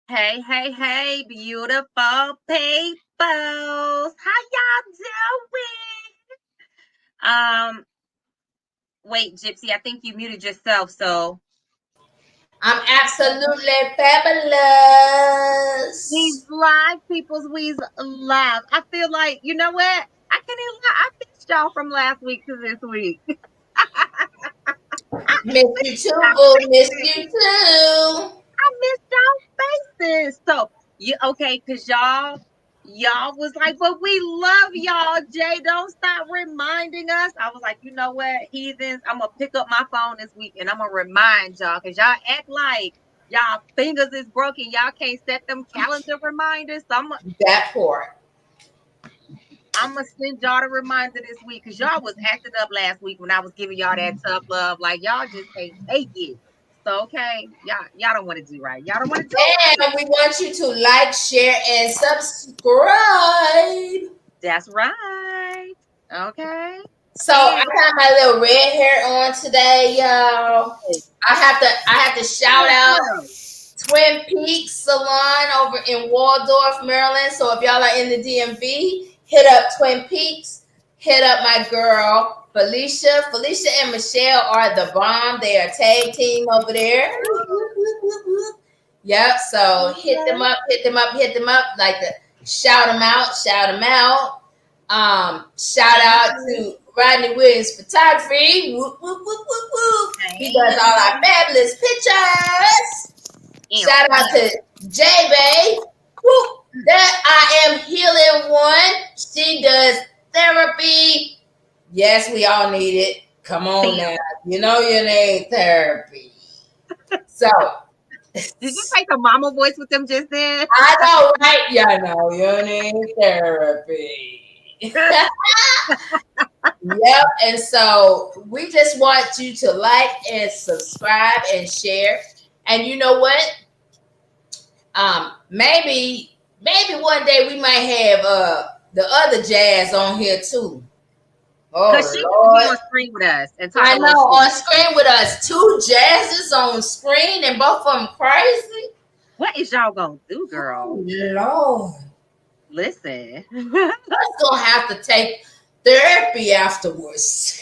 Hey, hey, hey, beautiful peoples. How y'all doing? Wait, Gypsy, I think you muted yourself, so I'm absolutely we's fabulous. live, peoples, we's live. I feel like, you know what? I can't even lie. I missed y'all from last week to this week. I Miss you too, boo. Miss you too. missed y'all faces. So you okay, cause y'all was like, but we love y'all, Jay. Don't stop reminding us. I was like, you know what, heathens, I'm gonna pick up my phone this week and I'm gonna remind y'all, cause y'all act like y'all fingers is broken. Y'all can't set them calendar reminders. So That part. I'm gonna send y'all the reminder this week, cause y'all was acting up last week when I was giving y'all that tough love. Like y'all just can't take it. So okay, y'all don't want to do right. Y'all don't want to do right. And we want you to like, share, and subscribe. That's right. Okay. So I And got my little red hair on today, y'all. I have to shout out Twin Peaks Salon over in Waldorf, Maryland. So if y'all are in the DMV, hit up Twin Peaks. Hit up my girl Felicia. Felicia and Michelle are the bomb. They are tag team over there. Yep. So hit them up, hit them up, hit them up. Like to shout them out, shout them out. Shout out to Rodney Williams Photography. Whoop, whoop, whoop, whoop, whoop. He does all our fabulous pictures. Shout out to J Bay. Whoop. That I am healing one. She does therapy. Yes, we all need it. Come on now. You know you need therapy. So Did you make a mama voice with them just then? I know, right? You know you need therapy. Yep. And so we just want you to like and subscribe and share. And you know what? Maybe one day we might have the other jazz on here too. Because she Oh will be Lord. on screen with us and talk I a know, little on shit. screen with us. Two jazzes on screen and both of them crazy. What is y'all gonna do, girl? Oh Lord. Listen. Us gonna have to take therapy afterwards.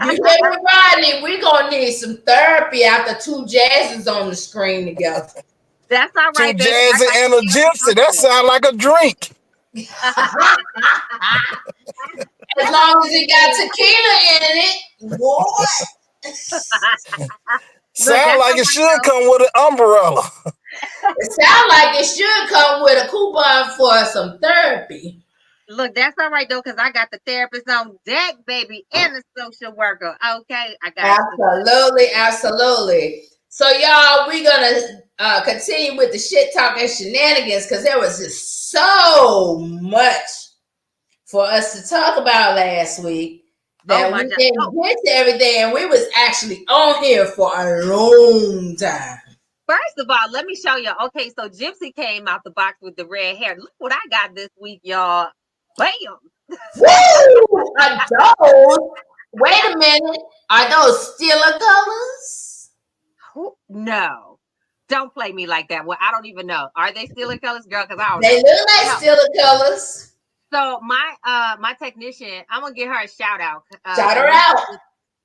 You hear me, Rodney? We're gonna need some therapy after two jazzes on the screen together. That's all Two right, baby. I jazzy got and a gypsy. That sound like a drink. As long as it got tequila in it, boy. Look, Sound that's like all it right, should though. come with an umbrella. It sounds like it should come with a coupon for some therapy. Look, that's all right though, because I got the therapist on deck, baby, and the social worker. Okay, I got Absolutely, absolutely. So, y'all, we're gonna continue with the shit talk and shenanigans because there was just so much for us to talk about last week Oh that my we God. didn't get to everything, and we was actually on here for a long time. First of all, let me show you. Okay, so Gypsy came out the box with the red hair. Look what I got this week, y'all. Bam. Woo! Are those? Wait a minute. Are those Steeler colors? No. Don't play me like that. Well, I don't even know. Are they Steeler colors, girl? Because I don't They know. look like No. Steeler colors. So my technician, I'm gonna give her a shout out. Shout her out.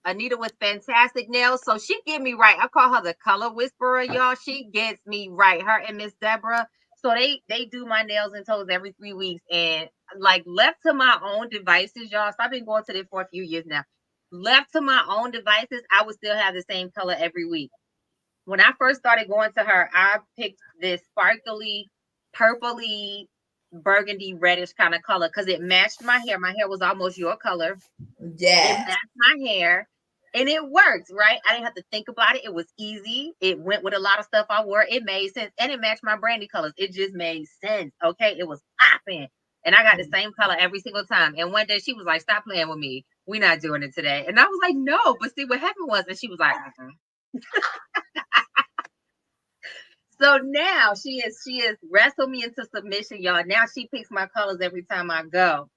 Anita with fantastic nails. So she get me right. I call her the color whisperer, y'all. She gets me right. Her and Miss Deborah. So they do my nails and toes every 3 weeks. And like left to my own devices, y'all. So I've been going to this for a few years now. Left to my own devices, I would still have the same color every week. When I first started going to her, I picked this sparkly, purpley, burgundy, reddish kind of color because it matched my hair. My hair was almost your color. It Yeah. matched my hair and it worked, right? I didn't have to think about it. It was easy. It went with a lot of stuff I wore. It made sense and it matched my brandy colors. It just made sense. Okay. It was popping. And I got the same color every single time. And one day she was like, stop playing with me. We're not doing it today. And I was like, no, but see what happened was, and she was like, So now she is wrestled me into submission, y'all. Now she picks my colors every time I go.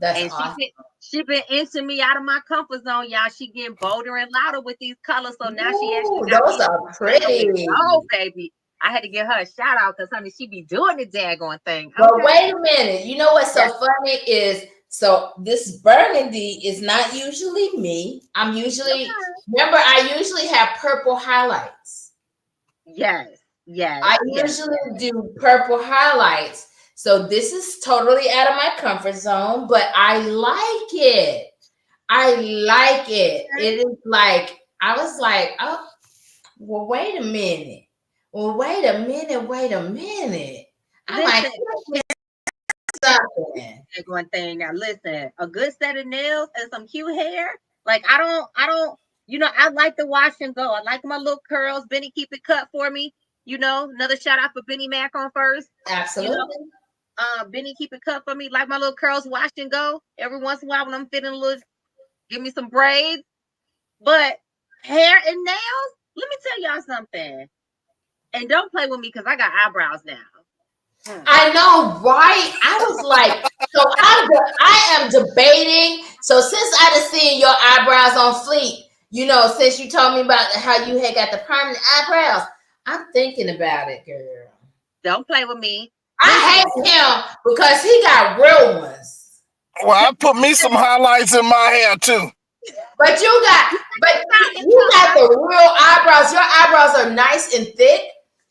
That's And awesome. she been inching me out of my comfort zone, y'all. She getting bolder and louder with these colors. So now she actually Ooh, got those me are pretty. oh baby. I had to give her a shout out because honey, she be doing the daggone thing. But Okay? wait a minute. You know what's so funny is so this burgundy is not usually me. I'm usually remember I usually have purple highlights. Yes. I usually do purple highlights. So this is totally out of my comfort zone, but I like it. I like it. It is like I was like, oh, well, wait a minute. Well, wait a minute. I'm like, something. One thing now, listen, a good set of nails and some cute hair. Like I don't, you know, I like to wash and go. I like my little curls. Benny keep it cut for me. You know, another shout out for Benny Mac on first. Absolutely. You know, Benny keep it cut for me. Like my little curls, wash and go. Every once in a while when I'm feeling a little, give me some braids. But hair and nails, let me tell y'all something. And don't play with me because I got eyebrows now. I know, right? I was like, so I am debating. So since I done seen your eyebrows on fleek, you know, since you told me about how you had got the permanent eyebrows, I'm thinking about it, girl. Don't play with me. I hate him because he got real ones. Well, I put me some highlights in my hair too. But you got the real eyebrows. Your eyebrows are nice and thick.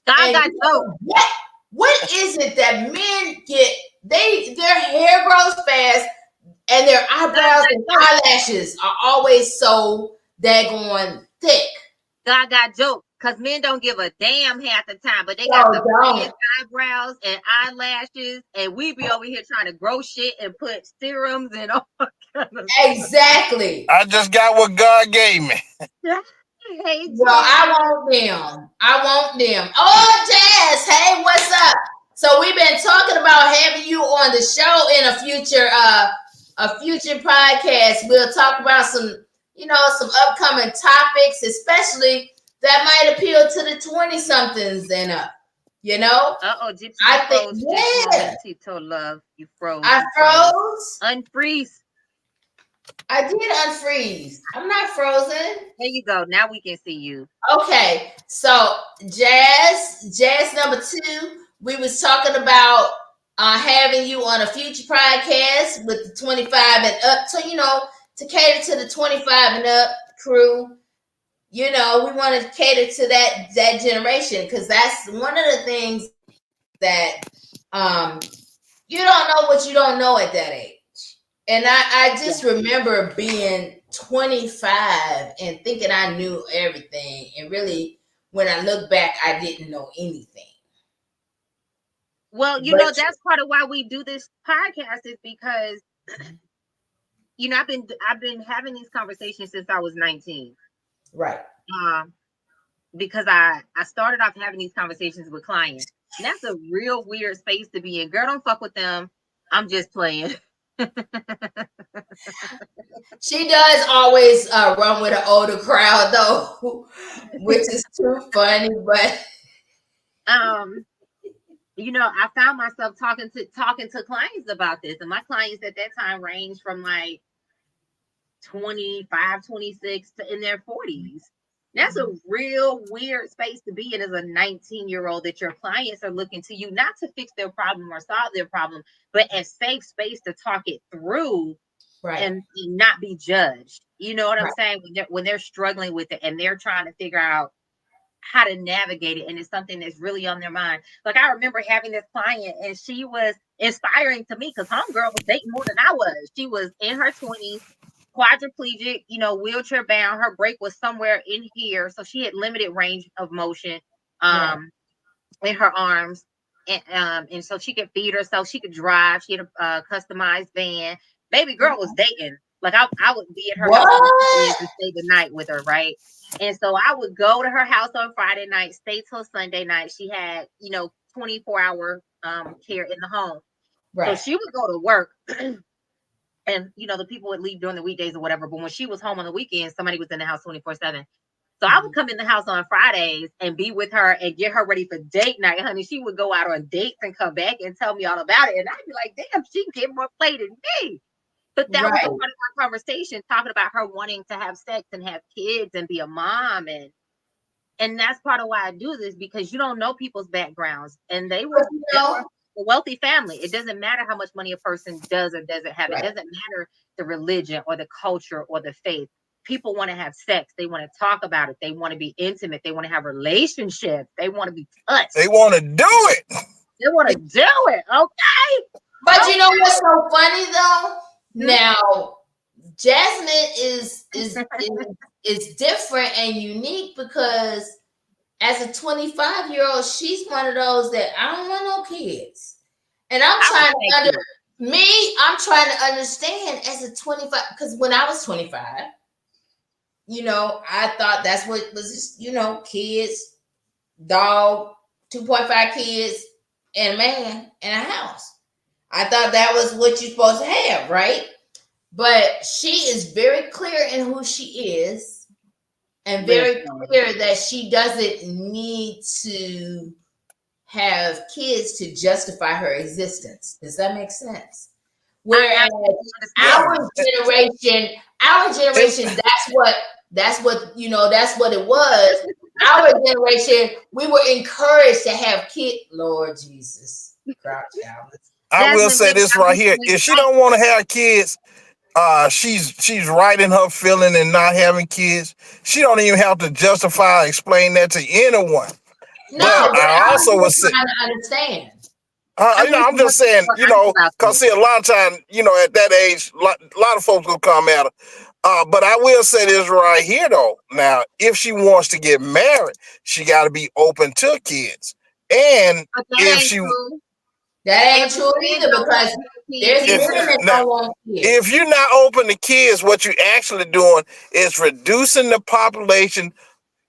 I got dope. What is it that men get? Their hair grows fast, and their eyebrows and eyelashes are always so daggone thick. God got joke because men don't give a damn half the time, but they got the biggest eyebrows and eyelashes, and we be over here trying to grow shit and put serums and all kind of exactly. I just got what God gave me. Well, I want them. Oh, Jazz, hey, what's up? So we've been talking about having you on the show in a future podcast. We'll talk about some upcoming topics, especially that might appeal to the 20-somethings and up. You know? Gypsy, I think Tito love you froze. I froze. Unfreeze. I did unfreeze. I'm not frozen. There you go. Now we can see you. Okay, so Jazz number 2. We was talking about having you on a future podcast with the 25 and up, so to cater to the 25 and up crew. You know, we want to cater to that generation because that's one of the things that you don't know what you don't know at that age. And I just remember being 25 and thinking I knew everything. And really, when I look back, I didn't know anything. Well, that's part of why we do this podcast is because, I've been having these conversations since I was 19. Right. Because I started off having these conversations with clients. And that's a real weird space to be in. Girl, don't fuck with them. I'm just playing. She does always run with an older crowd though, which is too funny. But I found myself talking to clients about this, and my clients at that time ranged from like 25, 26 to in their 40s. That's a real weird space to be in as a 19-year-old, that your clients are looking to you not to fix their problem or solve their problem, but a safe space to talk it through, right, and not be judged. You know what I'm saying? When they're struggling with it and they're trying to figure out how to navigate it, and it's something that's really on their mind. Like I remember having this client, and she was inspiring to me because homegirl was dating more than I was. She was in her 20s. Quadriplegic, wheelchair bound. Her break was somewhere in here, so she had limited range of motion in her arms, and so she could feed herself. She could drive. She had a customized van. Baby girl was dating. Like I would be at her house to stay the night with her, right? And so I would go to her house on Friday night, stay till Sunday night. She had 24-hour care in the home, right? So she would go to work. And, the people would leave during the weekdays or whatever. But when she was home on the weekends, somebody was in the house 24/7. So I would come in the house on Fridays and be with her and get her ready for date night, honey. She would go out on dates and come back and tell me all about it. And I'd be like, damn, she get more play than me. But that was a part of our conversation, talking about her wanting to have sex and have kids and be a mom. And And that's part of why I do this, because you don't know people's backgrounds, and they were a wealthy family. It doesn't matter how much money a person does or doesn't have. It doesn't matter the religion or the culture or the faith. People want to have sex. They want to talk about it. They want to be intimate. They want to have relationships. They want to be touched. They want to do it. They want to do it. Okay. But you know what's so funny though? Now, Jasmine is different and unique because as a 25-year-old, she's one of those that I don't want no kids. And I'm trying to understand as a 25, because when I was 25, I thought that's what was, kids, dog, 2.5 kids, and a man, and a house. I thought that was what you're supposed to have, right? But she is very clear in who she is, and very clear that she doesn't need to have kids to justify her existence. Does that make sense? Whereas our generation, that's what it was. Our generation, we were encouraged to have kids. Lord Jesus. I will say this right here. If she don't want to have kids, she's right in her feeling and not having kids. She don't even have to justify or explain that to anyone. No, but I also was trying to understand. I'm just saying, because see, a lot of times, at that age, a lot of folks will come at her. But I will say this right here, though. Now, if she wants to get married, she got to be open to kids. And if she... That ain't true either, because there's women that don't want kids. If you're not open to kids, what you're actually doing is reducing the population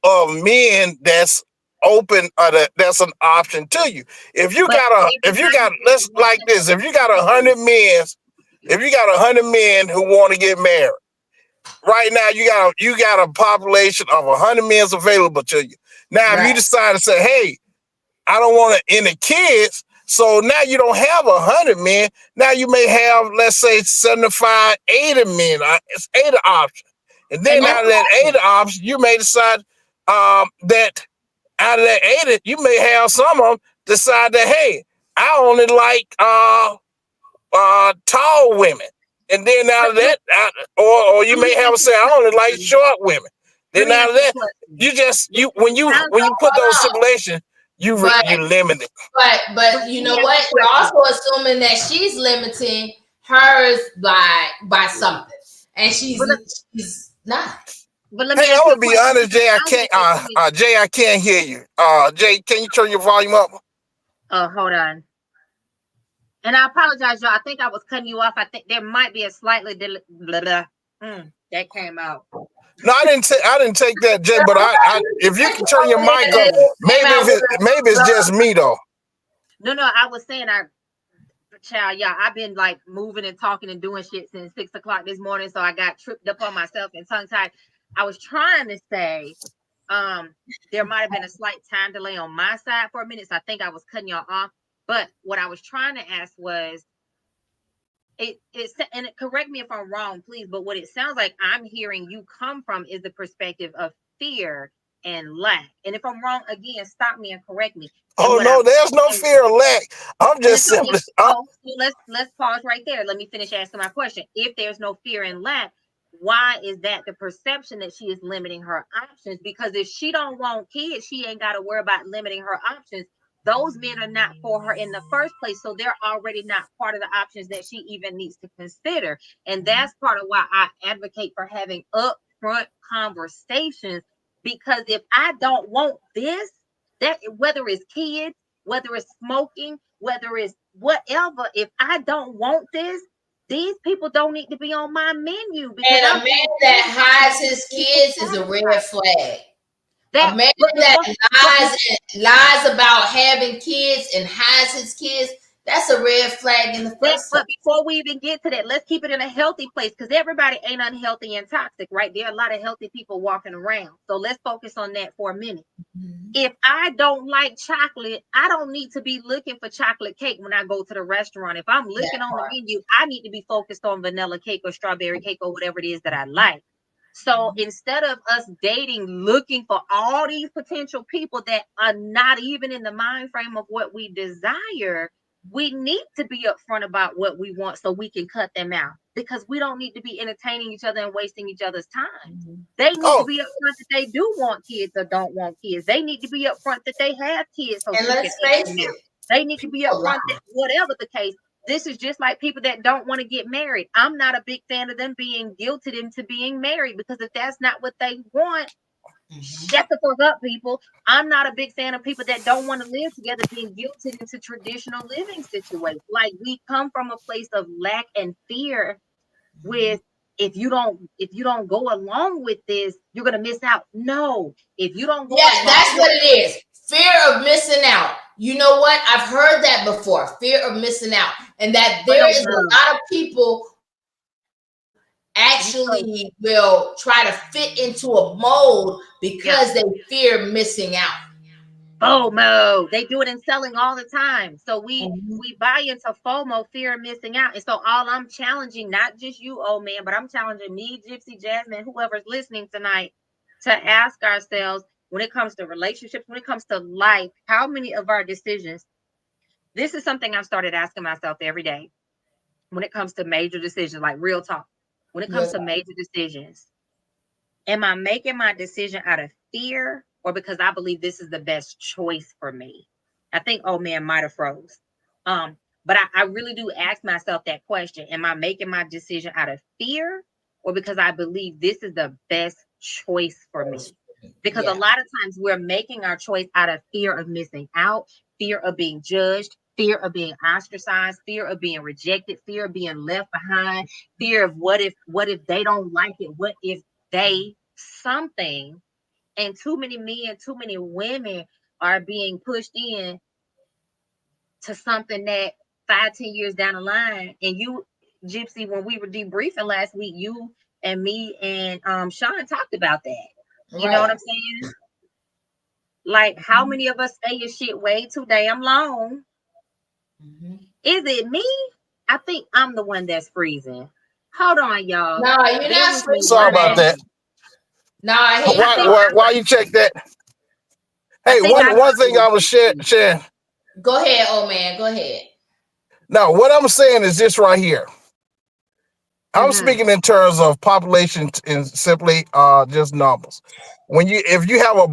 of men that's open, that's an option to you. If you got 100 men who want to get married, right now you got a population of 100 men available to you. Now, if you decide to say, hey, I don't want any kids, so now you don't have 100 men. Now you may have, let's say, 75, 80 men. It's 80 options. And then out of that 80 options, you may decide that out of that 80, you may have some of them decide that, hey, I only like tall women. And then out of that, or you may have say, I only like short women. Then out of that, when you put those stipulations, you limit it. But you know what? You're also assuming that she's limiting hers by something, and she's not. But let me I'm gonna be honest, Jay. I can't hear you. Jay, can you turn your volume up? Hold on. And I apologize, y'all. I think I was cutting you off. I think there might be a slightly that came out. No, I didn't take that, Jay. But if you can turn your mic up, maybe it's just me though. No, I was saying I've been like moving and talking and doing shit since 6 o'clock this morning, so I got tripped up on myself and tongue tied. I was trying to say, there might have been a slight time delay on my side for a minute, so I think I was cutting y'all off. But what I was trying to ask was, and correct me if I'm wrong, please, but what it sounds like I'm hearing you come from is the perspective of fear and lack. And if I'm wrong, again, stop me and correct me. Oh no, there's no fear or lack. I'm just simply. Let's pause right there. Let me finish asking my question. If there's no fear and lack, why is that the perception that she is limiting her options? Because if she don't want kids, she ain't got to worry about limiting her options. Those men are not for her in the first place, so they're already not part of the options that she even needs to consider. And that's part of why I advocate for having upfront conversations, because if I don't want this, that whether it's kids, whether it's smoking, whether it's whatever, if I don't want this, these people don't need to be on my menu. And a man that hides his kids is a red flag. A man that lies about having kids and hides his kids, that's a red flag in the first place. But before we even get to that, let's keep it in a healthy place, because everybody ain't unhealthy and toxic, right? There are a lot of healthy people walking around. So let's focus on that for a minute. Mm-hmm. If I don't like chocolate, I don't need to be looking for chocolate cake when I go to the restaurant. If I'm looking on the menu, I need to be focused on vanilla cake or strawberry cake or whatever it is that I like. So instead of us dating, looking for all these potential people that are not even in the mind frame of what we desire, we need to be upfront about what we want so we can cut them out, because we don't need to be entertaining each other and wasting each other's time. They need to be upfront that they do want kids or don't want kids. They need to be upfront that they have kids so And she can let's take face them out. it, They need to be upfront that whatever the case. This is just like people that don't want to get married. I'm not a big fan of them being guilted into being married, because if that's not what they want, shut the fuck up, people. I'm not a big fan of people that don't want to live together being guilted into traditional living situations. Like, we come from a place of lack and fear with, if you don't go along with this, you're gonna miss out. No, if you don't go along, that's what it is. Fear of missing out. You know what? I've heard that before. Fear of missing out. And that there is a lot of people actually will try to fit into a mold because they fear missing out. FOMO. They do it in selling all the time. So we buy into FOMO, fear of missing out. And so all I'm challenging, not just you, old man, but I'm challenging me, Gypsy, Jasmine, whoever's listening tonight, to ask ourselves, when it comes to relationships, when it comes to life, how many of our decisions, this is something I've started asking myself every day, when it comes to major decisions, like real talk, when it comes to major decisions, am I making my decision out of fear or because I believe this is the best choice for me? I think old man might have froze. But I really do ask myself that question. Am I making my decision out of fear or because I believe this is the best choice for me? Because a lot of times we're making our choice out of fear of missing out, fear of being judged, fear of being ostracized, fear of being rejected, fear of being left behind, fear of what if they don't like it? What if they something? And too many men, too many women are being pushed in to something that 5-10 years down the line. And you, Gypsy, when we were debriefing last week, you and me and Sean talked about that. You know what I'm saying? Like, how many of us stay in shit way too damn long? Is it me? I think I'm the one that's freezing. Hold on, y'all. No, you're not freezing. Sorry about that. No, why you check that? Hey, one thing I was sharing. Go ahead, old man. Go ahead. Now, what I'm saying is this right here. I'm speaking in terms of population and simply just numbers. If you have a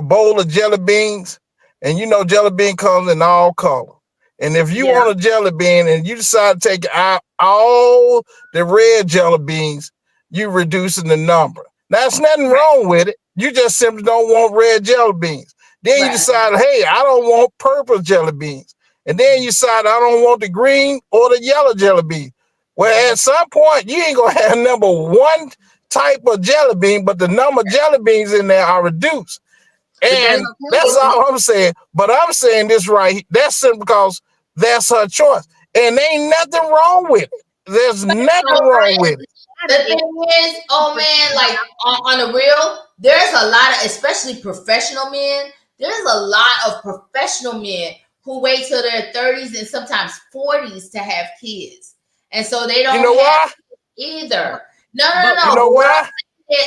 bowl of jelly beans, and you know jelly bean comes in all color, and if you want a jelly bean and you decide to take out all the red jelly beans, you reducing the number. Now, there's nothing wrong with it. You just simply don't want red jelly beans. Then you decide, hey, I don't want purple jelly beans. And then you decide, I don't want the green or the yellow jelly beans. Well, at some point, you ain't going to have number one type of jelly bean, but the number of jelly beans in there are reduced. And that's all I'm saying. But I'm saying this right here. That's simply because that's her choice. And there ain't nothing wrong with it. There's nothing wrong with it. The thing is, oh man, like on the real, there's a lot of, especially professional men, there's a lot of professional men who wait till their 30s and sometimes 40s to have kids. And so they don't have either. No. You know why?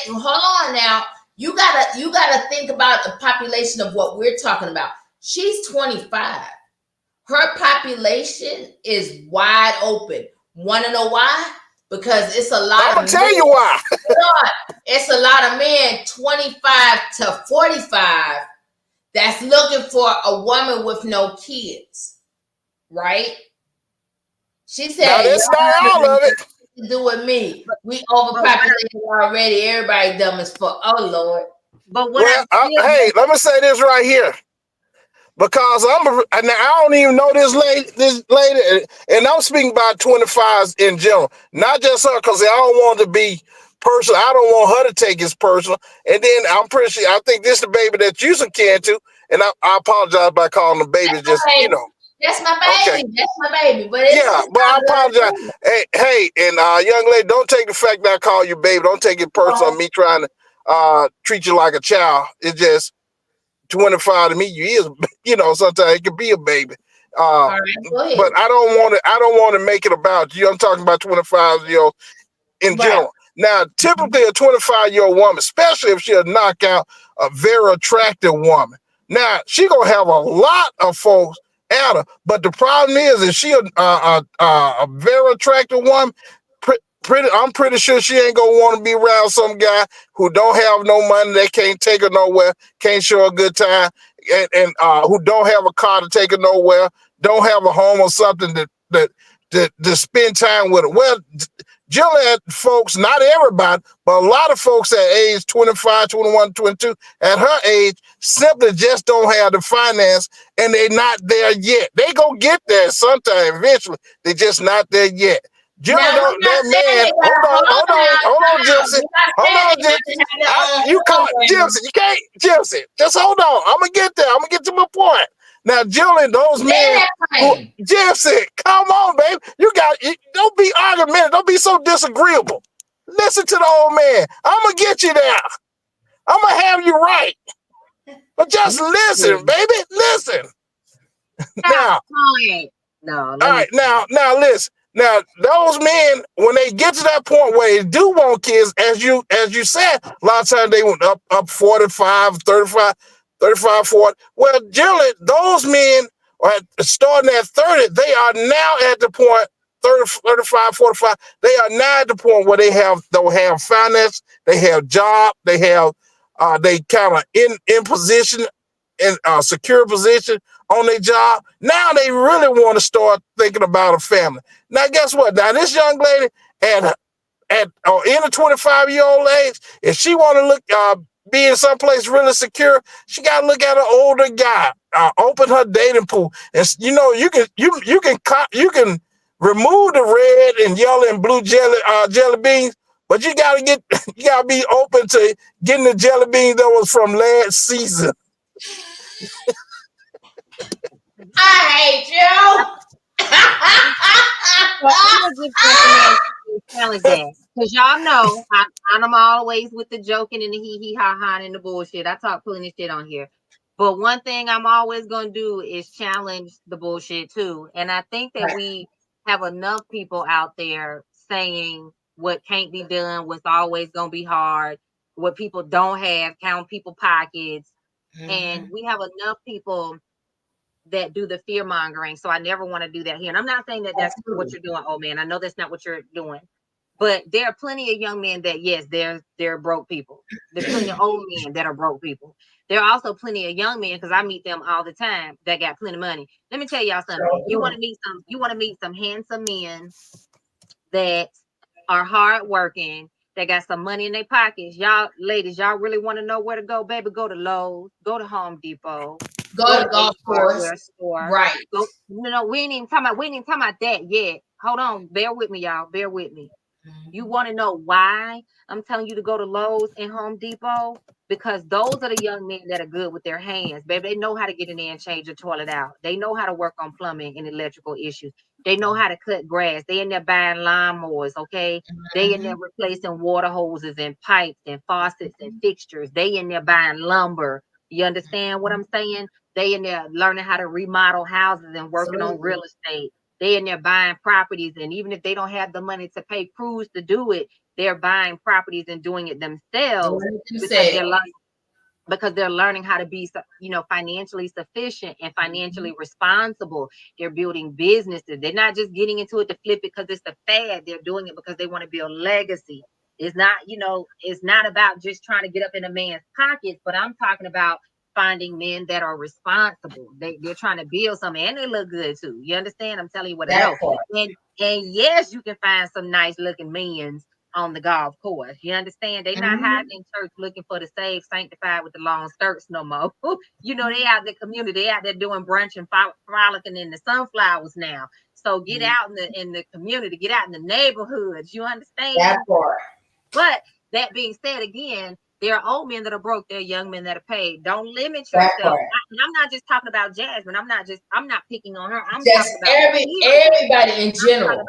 Hold on now. You gotta think about the population of what we're talking about. She's 25. Her population is wide open. Want to know why? Because it's a lot. I'm gonna tell you why. It's a lot of men 25 to 45 that's looking for a woman with no kids, right? She said, now, that's not all of it. To do with me. We overpopulated already. Everybody dumb as fuck. Oh Lord. But what hey, let me say this right here. Because I don't even know this lady, and I'm speaking about 25s in general, not just her, because I don't want to be personal. I don't want her to take it personal. And then I'm pretty sure, I think this is the baby that you some can to, and I apologize by calling the baby. That's my baby. Okay. That's my baby. But but I apologize. Hey, and young lady, don't take the fact that I call you baby. Don't take it personal. Me trying to treat you like a child. It's just 25 to me, you is, sometimes it could be a baby. Right, but I don't want to make it about you. I'm talking about 25 years in general. Now, typically a 25-year-old woman, especially if she's a knockout, a very attractive woman. Now, she gonna have a lot of folks at her, but the problem is, if she a very attractive woman, I'm pretty sure she ain't gonna want to be around some guy who don't have no money, they can't take her nowhere, can't show a good time, and who don't have a car to take her nowhere, don't have a home or something to spend time with her. Well, Jillian, folks, not everybody, but a lot of folks at age 25, 21, 22, at her age, simply just don't have the finance, and they're not there yet. They gonna get there sometime eventually. They're just not there yet. Jillian, hold on, Gypsy. Hold on, Gypsy. You call Gypsy. You can't, Gypsy. Just hold on. I'm gonna get there. I'm gonna get to my point. Now, Jillian, those men, Gypsy, come on, baby. Don't be argumentative. Don't be so disagreeable. Listen to the old man. I'm going to get you there. I'm going to have you right. But just listen, baby. Listen. Now, all right, now, listen. Now, those men, when they get to that point where they do want kids, as you said, a lot of times they went up 45, 35, 40. Well, generally, those men are starting at 30. They are now at the point 30, 35, 45. They are now at the point where they'll have finance, they have job, they have they kind of in position, in a secure position on their job. Now they really want to start thinking about a family. Now, guess what? Now, this young lady in a 25-year-old age, if she want to look be in someplace really secure, she got to look at an older guy. Open her dating pool, and you can remove the red and yellow and blue jelly beans, but you gotta be open to getting the jelly beans that was from last season. I hate you. I'm gonna give challenge that, because y'all know I'm always with the joking and the hee ha ha and the bullshit. I talk plenty of shit on here, but one thing I'm always gonna do is challenge the bullshit too. And I think that we have enough people out there saying what can't be done, what's always gonna be hard, what people don't have, count people pockets, and we have enough people that do the fear mongering. So I never want to do that here. And I'm not saying that that's what you're doing, old man. I know that's not what you're doing. But there are plenty of young men that, yes, they're broke people. There's plenty of old men that are broke people. There are also plenty of young men, because I meet them all the time, that got plenty of money. Let me tell y'all something. You want to meet some handsome men that are hardworking, that got some money in their pockets. Y'all, ladies, y'all really want to know where to go, baby? Go to Lowe's, go to Home Depot, go to golf course. Store. Right. We ain't even talking about that yet. Hold on, bear with me, y'all. Bear with me. You want to know why I'm telling you to go to Lowe's and Home Depot? Because those are the young men that are good with their hands, baby. They know how to get in there and change the toilet out. They know how to work on plumbing and electrical issues. They know how to cut grass. They in there buying lawnmowers, okay? They in there replacing water hoses and pipes and faucets and fixtures. They in there buying lumber. You understand what I'm saying? They in there learning how to remodel houses and working on real estate. They in there buying properties, and even if they don't have the money to pay crews to do it, they're buying properties and doing it themselves because they're learning how to be, financially sufficient and financially responsible. They're building businesses. They're not just getting into it to flip it because it's a fad. They're doing it because they want to build legacy. It's not, it's not about just trying to get up in a man's pockets, but I'm talking about finding men that are responsible. They're trying to build something, and they look good too. You understand? I'm telling you what I know. And yes, you can find some nice looking men on the golf course. You understand? They not hiding in church looking for the saved, sanctified with the long skirts no more. They out in the community. They out there doing brunch and frolicking in the sunflowers now. So get out in the community. Get out in the neighborhoods. You understand? That part. But that being said, again, there are old men that are broke. There are young men that are paid. Don't limit yourself. And I'm not just talking about Jasmine. I'm not picking on her. I'm just talking about everybody in general.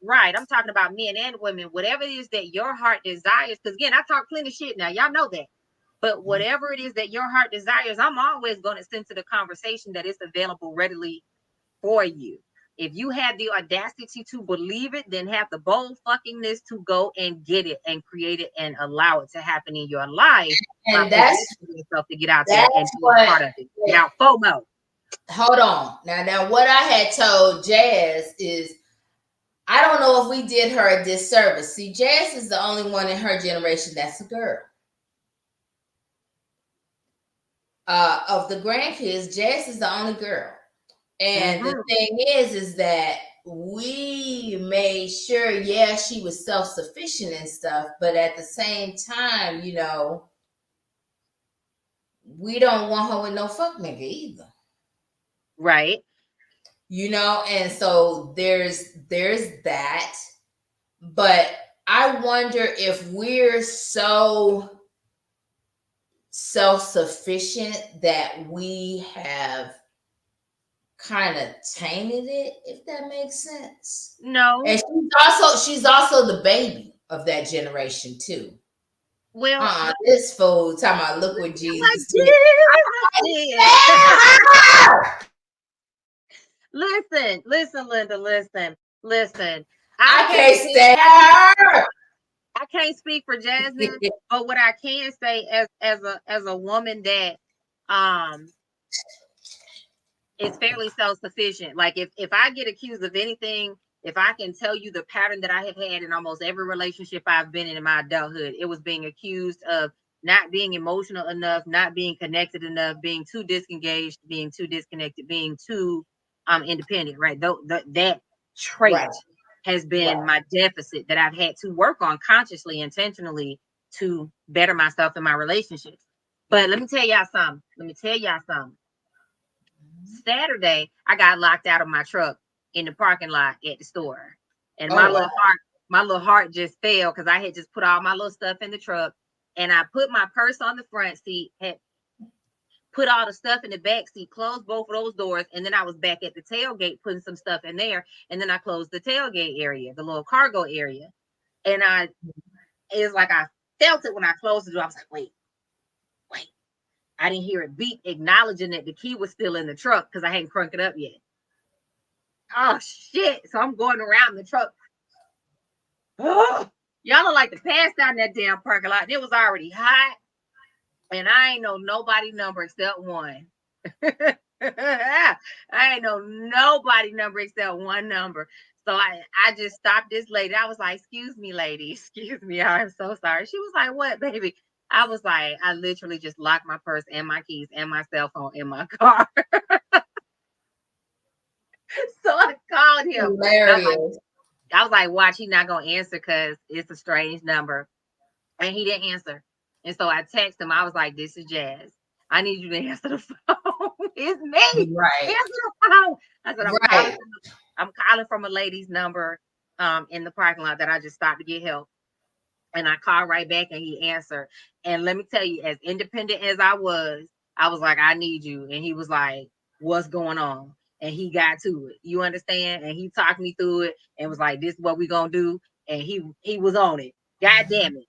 Right. I'm talking about men and women. Whatever it is that your heart desires. Because again, I talk plenty of shit now. Y'all know that. But whatever it is that your heart desires, I'm always going to send to the conversation that it's available readily for you. If you have the audacity to believe it, then have the bold fuckingness to go and get it and create it and allow it to happen in your life. And that's yourself to get out there and be a part of it. Now, FOMO. Hold on. Now, what I had told Jazz is, I don't know if we did her a disservice. See, Jazz is the only one in her generation that's a girl. Of the grandkids, Jazz is the only girl. And the thing is that we made sure, yeah, she was self-sufficient and stuff, but at the same time, you know, we don't want her with no fuck nigga either. Right. You know, and so there's that. But I wonder if we're so self-sufficient that we have kind of tainted it, if that makes sense. No. And she's also the baby of that generation too. Well, this fool talking about look what Jesus did. Listen, Linda, listen. I can't stand her. I can't speak for Jasmine, but what I can say as a woman that is fairly self-sufficient. Like if I get accused of anything, if I can tell you the pattern that I have had in almost every relationship I've been in my adulthood, it was being accused of not being emotional enough, not being connected enough, being too disengaged, being too disconnected, being too independent, right? That trait has been my deficit that I've had to work on consciously, intentionally to better myself in my relationships. But let me tell y'all something. Saturday, I got locked out of my truck in the parking lot at the store. And my little heart just fell because I had just put all my little stuff in the truck. And I put my purse on the front seat, had put all the stuff in the back seat, closed both of those doors, and then I was back at the tailgate putting some stuff in there. And then I closed the tailgate area, the little cargo area. And it was like I felt it when I closed the door. I was like, wait. I didn't hear it beep, acknowledging that the key was still in the truck because I hadn't cranked it up yet. Oh shit. So I'm going around the truck. Oh, y'all don't like to pass down that damn parking lot. It was already hot. And I ain't know nobody number except one. I ain't know nobody number except one number. So I just stopped this lady. I was like, excuse me, lady. Excuse me. I'm so sorry. She was like, what, baby? I was like, I literally just locked my purse and my keys and my cell phone in my car. So I called him. Hilarious. I was like, watch, he's not going to answer because it's a strange number. And he didn't answer. And so I texted him. I was like, this is Jazz. I need you to answer the phone. It's me. Right. Answer the phone. I said, I'm calling from a lady's number in the parking lot that I just stopped to get help. And I called right back and he answered. And let me tell you, as independent as I was like, I need you. And he was like, what's going on? And he got to it. You understand? And he talked me through it and was like, this is what we gonna do. And he was on it. God damn it.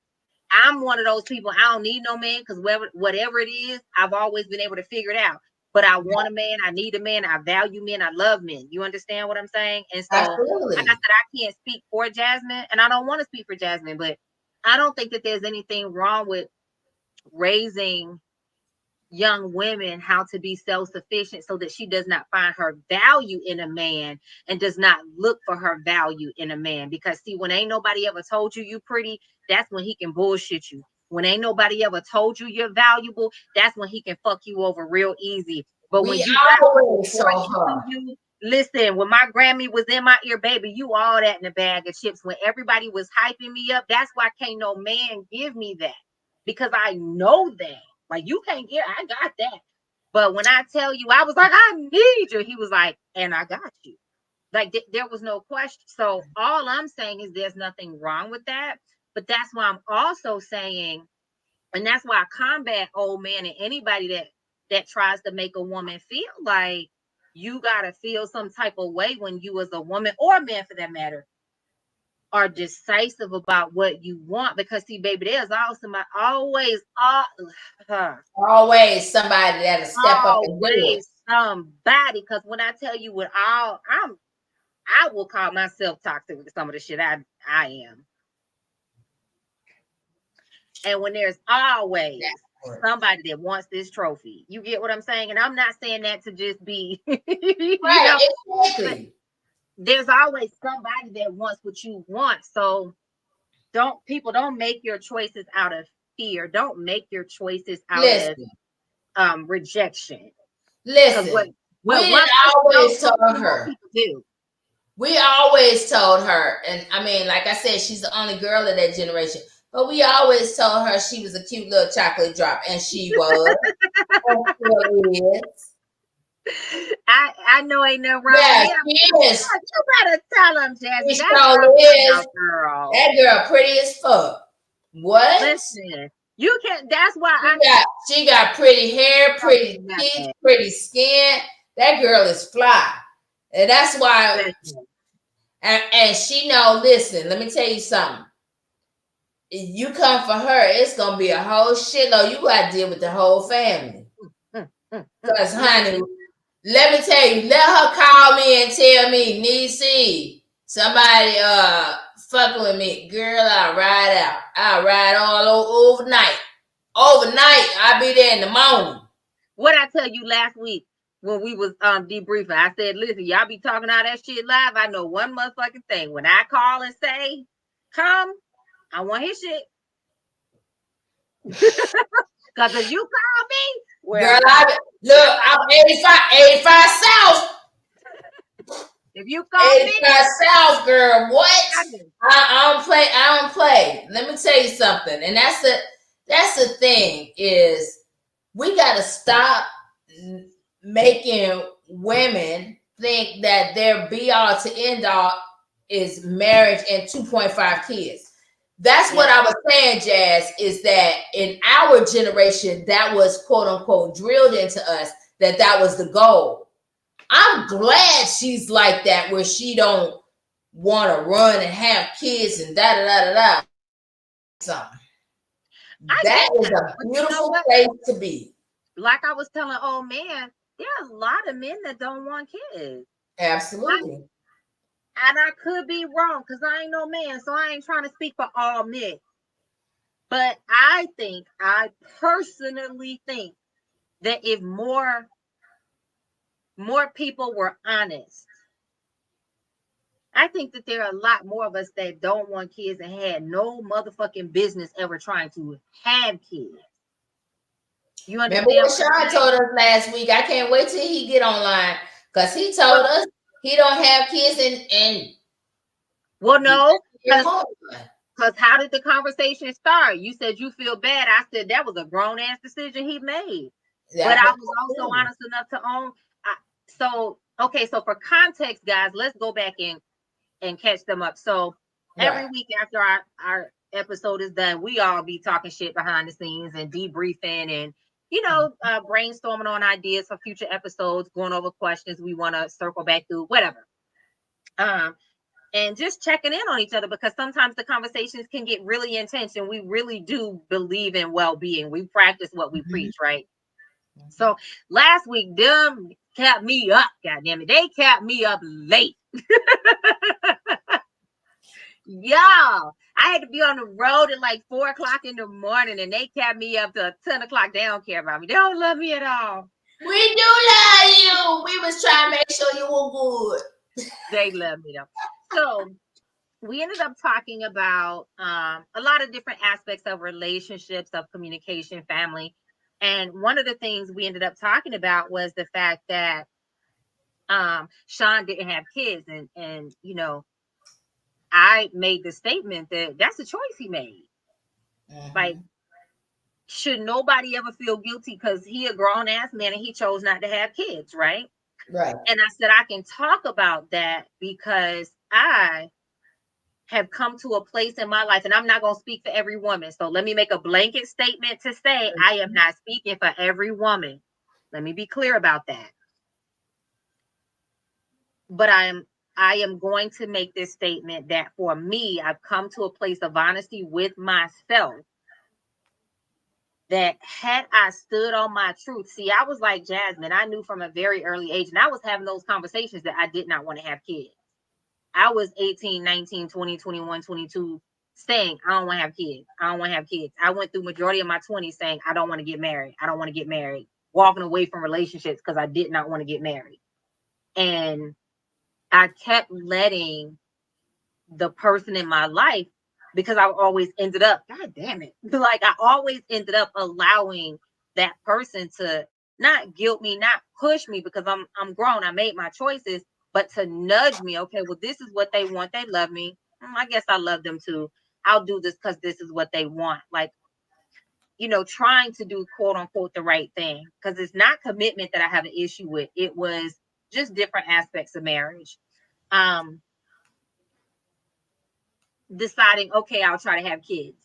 I'm one of those people, I don't need no man because whatever it is, I've always been able to figure it out. But I want a man, I need a man, I value men, I love men. You understand what I'm saying? And so, absolutely. Like I said, I can't speak for Jasmine, and I don't want to speak for Jasmine, but I don't think that there's anything wrong with raising young women how to be self-sufficient so that she does not find her value in a man and does not look for her value in a man. Because see, when ain't nobody ever told you pretty, that's when he can bullshit you. When ain't nobody ever told you you're valuable, that's when he can fuck you over real easy. But when you always saw her. Listen, when my Grammy was in my ear, baby, you all that in a bag of chips. When everybody was hyping me up, that's why can't no man give me that. Because I know that. Like, you can't get, I got that. But when I tell you, I was like, I need you. He was like, and I got you. Like, there was no question. So all I'm saying is there's nothing wrong with that. But that's why I'm also saying, and that's why I combat old man and anybody that tries to make a woman feel like you got to feel some type of way when you as a woman or a man for that matter are decisive about what you want. Because see, baby, there's always somebody that'll step up and do it. Somebody, because when I tell you what I'm I will call myself toxic with some of the shit I am. And when there's always somebody that wants this trophy, you get what I'm saying? And I'm not saying that to just be, you know, exactly. There's always somebody that wants what you want. So don't make your choices out of fear. Don't make your choices out of rejection. Listen, what we one always told her. People do. We always told her, and I mean, like I said, she's the only girl of that generation. But we always told her she was a cute little chocolate drop, and she was. I know ain't no wrong. Yeah, she is. You better tell them, Jasmine. She is. Girl. That girl pretty as fuck. What? Listen, you can. That's why she got pretty hair, pretty teeth, pretty skin. That girl is fly, and that's why. And she know. Listen, let me tell you something. If you come for her, it's gonna be a whole shitload. You gotta deal with the whole family. Cause honey, let me tell you, let her call me and tell me, Niecy, somebody fucking with me. Girl, I'll ride out. I'll ride all overnight. Overnight, I'll be there in the morning. What I tell you last week when we was debriefing, I said, listen, y'all be talking all that shit live. I know one motherfucking thing. When I call and say, come, I want his shit. Because if you call me, well, girl, I'm 85 South. If you call 85 South, girl, what? I don't play. Let me tell you something. And that's the thing is we got to stop making women think that their be all to end all is marriage and 2.5 kids. That's what I was saying, Jazz, is that in our generation, that was quote unquote drilled into us that was the goal. I'm glad she's like that, where she don't want to run and have kids and da da da da da. Something. That is a beautiful place to be. Like I was telling old man, there are a lot of men that don't want kids. Absolutely. And I could be wrong because I ain't no man, so I ain't trying to speak for all men. But I personally think that if more people were honest, I think that there are a lot more of us that don't want kids and had no motherfucking business ever trying to have kids. You understand? Remember what Sean told us last week? I can't wait till he get online because he told us he don't have kids and well, no, because how did the conversation start? You said you feel bad. I said that was a grown ass decision he made. But I was also honest enough to own. So for context, guys, let's go back and catch them up. So every week after our episode is done, we all be talking shit behind the scenes and debriefing and brainstorming on ideas for future episodes, going over questions we want to circle back through, whatever. And just checking in on each other, because sometimes the conversations can get really intense and we really do believe in well-being. We practice what we preach, right? So last week, them kept me up, goddammit. They kept me up late. Y'all, I had to be on the road at like 4 o'clock in the morning and they kept me up to 10 o'clock. They don't care about me. They don't love me at all. We do love you. We was trying to make sure you were good. They love me though. So we ended up talking about a lot of different aspects of relationships, of communication, family. And one of the things we ended up talking about was the fact that Sean didn't have kids. And I made the statement that that's a choice he made. Like, should nobody ever feel guilty because he a grown ass man and he chose not to have kids, right? Right. And I said, I can talk about that because I have come to a place in my life, and I'm not going to speak for every woman. So let me make a blanket statement to say I am not speaking for every woman. Let me be clear about that. But I am going to make this statement that for me, I've come to a place of honesty with myself that had I stood on my truth, see, I was like Jasmine. I knew from a very early age, and I was having those conversations that I did not want to have kids. I was 18, 19, 20, 21, 22 saying, I don't want to have kids. I don't want to have kids. I went through majority of my 20s saying, I don't want to get married. I don't want to get married. Walking away from relationships because I did not want to get married. And I kept letting the person in my life, because I always ended up, God damn it, like I always ended up allowing that person to not guilt me, not push me, because I'm grown, I made my choices, but to nudge me. Okay, well, this is what they want. They love me. I guess I love them too. I'll do this because this is what they want. Like, you know, trying to do quote unquote the right thing, because it's not commitment that I have an issue with. It was just different aspects of marriage. Deciding, okay, I'll try to have kids.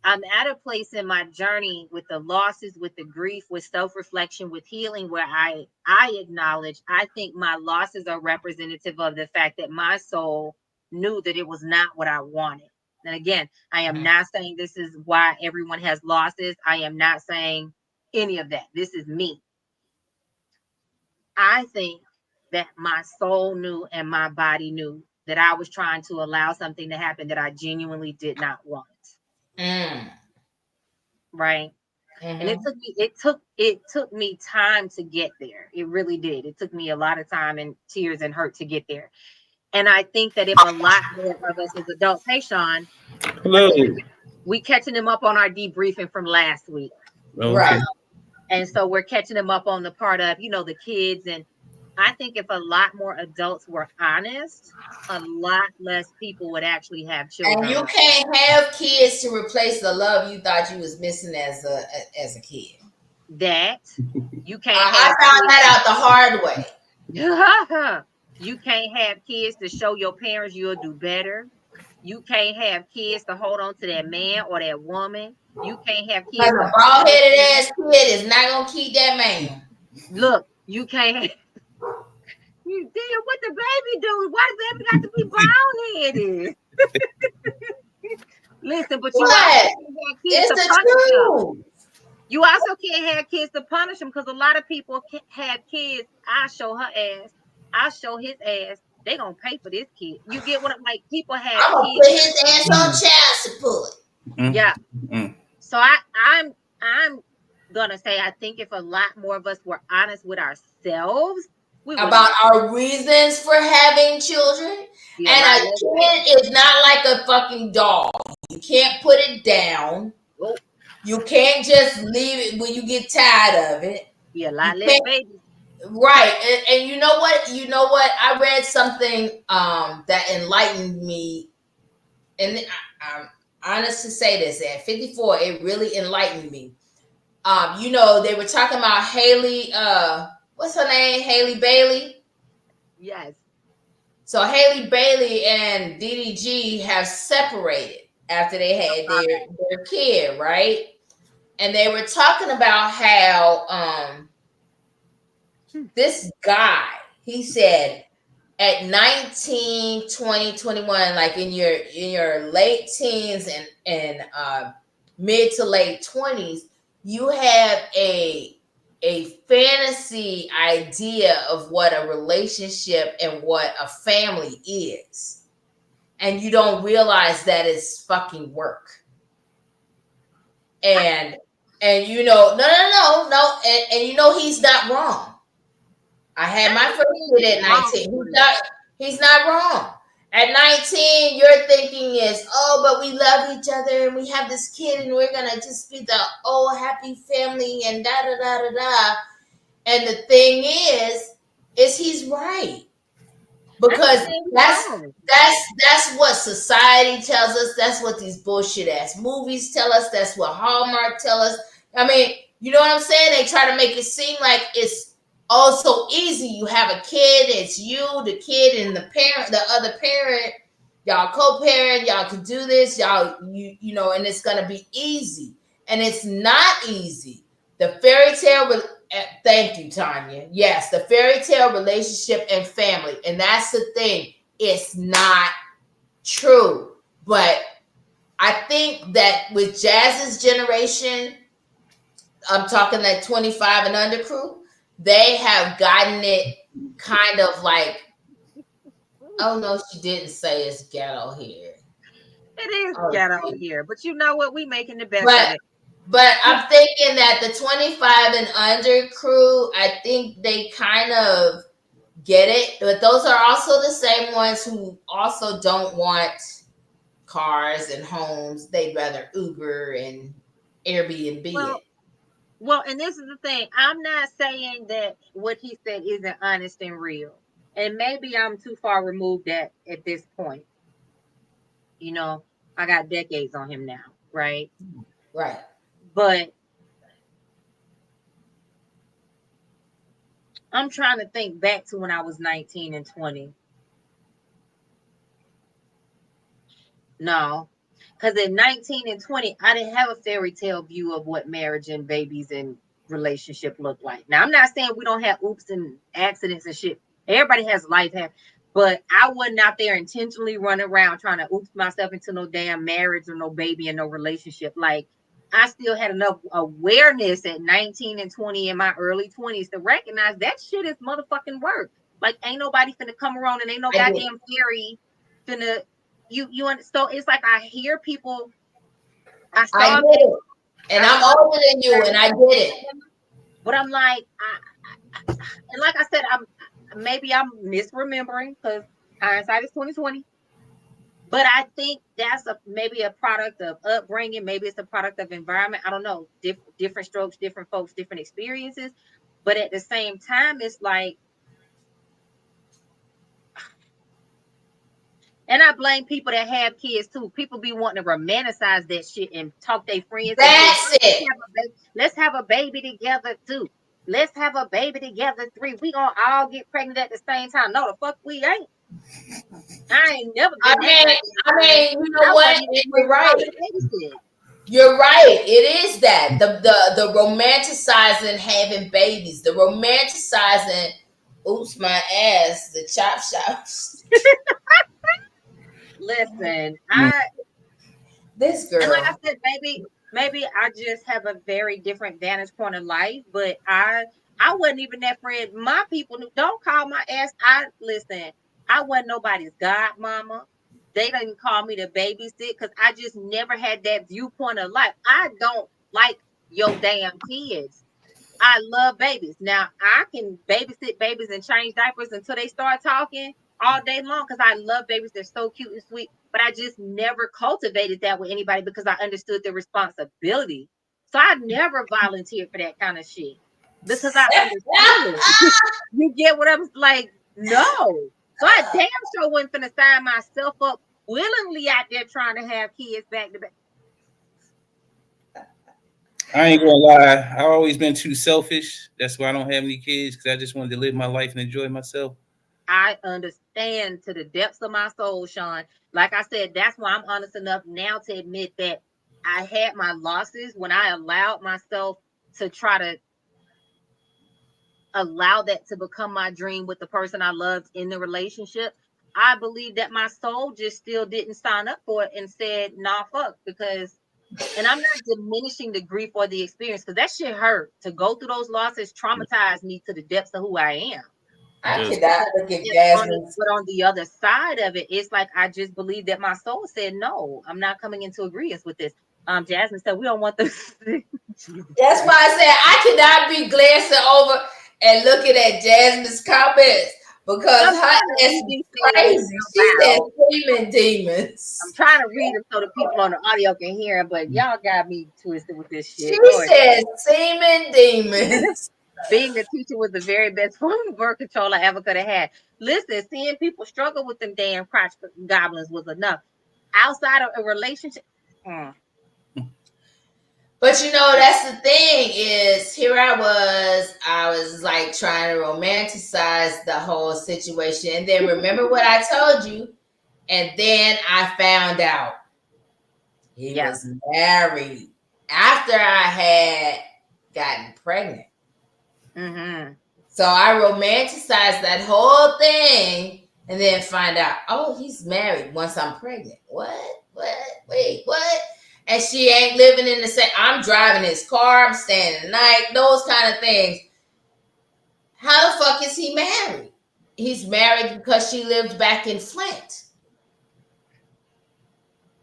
I'm at a place in my journey with the losses, with the grief, with self-reflection, with healing, where I acknowledge, I think my losses are representative of the fact that my soul knew that it was not what I wanted. And again, I am not saying this is why everyone has losses. I am not saying any of that. This is me. I think that my soul knew and my body knew that I was trying to allow something to happen that I genuinely did not want. Right. And it took me time to get there. It really did. It took me a lot of time and tears and hurt to get there. And I think that if a lot more of us as adults, hey Sean, we catching them up on our debriefing from last week. Right. And so we're catching them up on the part of, you know, the kids. And I think if a lot more adults were honest, a lot less people would actually have children. And you can't have kids to replace the love you thought you was missing as a kid. That you can't. I found that out the hard way. You can't have kids to show your parents you'll do better. You can't have kids to hold on to that man or that woman. You can't have kids. A bald-headed ass kid is not gonna keep that man. Look, you can't have. You damn, what the baby do? Why the baby got to be brown-headed? Listen, but you also can't have kids to punish them. You also can't have kids to punish them, because a lot of people have kids. I show her ass. I show his ass. They gonna pay for this kid. You get what I'm like? People have I'm gonna put his ass on child support. Yeah. So I'm gonna say, I think if a lot more of us were honest with ourselves about our reasons for having children, and a kid is not like a fucking dog. You can't put it down. You can't just leave it when you get tired of it. Yeah, like little baby. Right. And you know what? I read something that enlightened me. And I'm honest to say this, at 54, it really enlightened me. You know, they were talking about Haley, what's her name? Haley Bailey? Yes. So Haley Bailey and DDG have separated after they had their kid, right? And they were talking about how this guy, he said, at 19, 20, 21, like in your late teens and mid to late 20s, you have a fantasy idea of what a relationship and what a family is. And you don't realize that it's fucking work. And you know, no. And you know, he's not wrong. I had my first kid at 19. He's not wrong. At 19, your thinking is, oh, but we love each other and we have this kid and we're going to just be the old happy family and da-da-da-da-da. And the thing is he's right. Because that's what society tells us. That's what these bullshit ass movies tell us. That's what Hallmark tell us. I mean, you know what I'm saying? They try to make it seem like it's so easy. You have a kid, it's you, the kid, and the parent, the other parent, y'all co-parent, y'all can do this, y'all, you know, and it's gonna be easy. And it's not easy. The fairy tale, thank you, Tanya. Yes, the fairy tale relationship and family. And that's the thing. It's not true. But I think that with Jazz's generation, I'm talking like 25 and under crew, they have gotten it kind of like Oh no, she didn't say it's ghetto here. It is ghetto here, but you know what? We making the best of it. But I'm thinking that the 25 and under crew, I think they kind of get it, but those are also the same ones who also don't want cars and homes. They'd rather Uber and Airbnb it. Well, and this is the thing. I'm not saying that what he said isn't honest and real. And maybe I'm too far removed at this point. You know, I got decades on him now, right? Right. But I'm trying to think back to when I was 19 and 20. No, because at 19 and 20, I didn't have a fairy tale view of what marriage and babies and relationship look like. Now, I'm not saying we don't have oops and accidents and shit. Everybody has life, but I wasn't out there intentionally running around trying to oops myself into no damn marriage or no baby and no relationship. Like, I still had enough awareness at 19 and 20 in my early 20s to recognize that shit is motherfucking work. Like, ain't nobody finna come around and ain't no goddamn fairy finna you so it's like I hear people. I did it, and I'm older than you, and I did it. But I'm like, and like I said, I'm misremembering because hindsight is 2020. But I think that's maybe a product of upbringing. Maybe it's a product of environment. I don't know. Different strokes, different folks, different experiences. But at the same time, it's like. And I blame people that have kids too. People be wanting to romanticize that shit and talk their friends. That's it. Let's have a baby together too. Let's have a baby together 3. We gonna all get pregnant at the same time. No, the fuck we ain't. I ain't never been. I mean, you know what? You're right. You're right. It is that the romanticizing having babies, the romanticizing. Oops, my ass. The chop shops. Listen, this girl. And like I said, maybe I just have a very different vantage point of life, but I wasn't even that friend. My people don't call my ass. Listen, I wasn't nobody's godmama. They didn't call me to babysit because I just never had that viewpoint of life. I don't like your damn kids. I love babies. Now I can babysit babies and change diapers until they start talking all day long because I love babies. They're so cute and sweet. But I just never cultivated that with anybody because I understood the responsibility. So I never volunteered for that kind of shit because I understood it. You get what I'm like? No. So I damn sure wasn't finna sign myself up willingly out there trying to have kids back to back. I ain't gonna lie. I've always been too selfish. That's why I don't have any kids because I just wanted to live my life and enjoy myself. I understand to the depths of my soul, Sean. Like I said, that's why I'm honest enough now to admit that I had my losses when I allowed myself to try to allow that to become my dream with the person I loved in the relationship. I believe that my soul just still didn't sign up for it and said, nah, fuck, because, and I'm not diminishing the grief or the experience because that shit hurt. To go through those losses traumatized me to the depths of who I am. I could not look at Jasmine. But on the other side of it, it's like I just believe that my soul said, no, I'm not coming into agreement with this. Jasmine said, we don't want this. That's why I said I cannot be glancing over and looking at Jasmine's comments because her is crazy. She said screaming demons. I'm trying to read them so the people on the audio can hear them, but y'all got me twisted with this shit. She said semen demons. Being a teacher was the very best form of birth control I ever could have had. Listen, seeing people struggle with them damn crotch goblins was enough. Outside of a relationship. But you know, that's the thing is here I was like trying to romanticize the whole situation. And then remember what I told you. And then I found out he was married after I had gotten pregnant. Mm-hmm. So I romanticized that whole thing and then find out, oh, he's married once I'm pregnant. What? Wait, what? And she ain't living in the same. I'm driving his car. I'm staying the night. Those kind of things. How the fuck is he married? he's married because she lived back in Flint.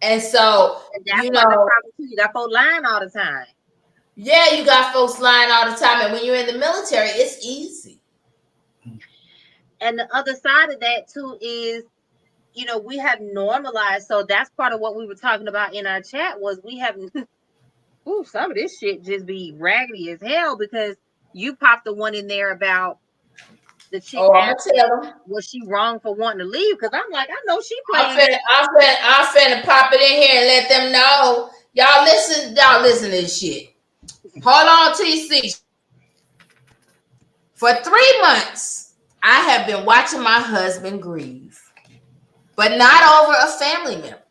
And so, and that's why they probably you got folks lying all the time. Yeah, you got folks lying all the time. And when you're in the military, it's easy. And the other side of that too is, you know, we have normalized. So that's part of what we were talking about in our chat was we have, ooh, some of this shit just be raggedy as hell because you popped the one in there about the chick. Oh, I'm gonna tell them. Was she wrong for wanting to leave? Because I'm like, I know she playing. I'm finna pop it in here and let them know. Y'all listen to this shit. Hold on, TC. For 3 months, I have been watching my husband grieve, but not over a family member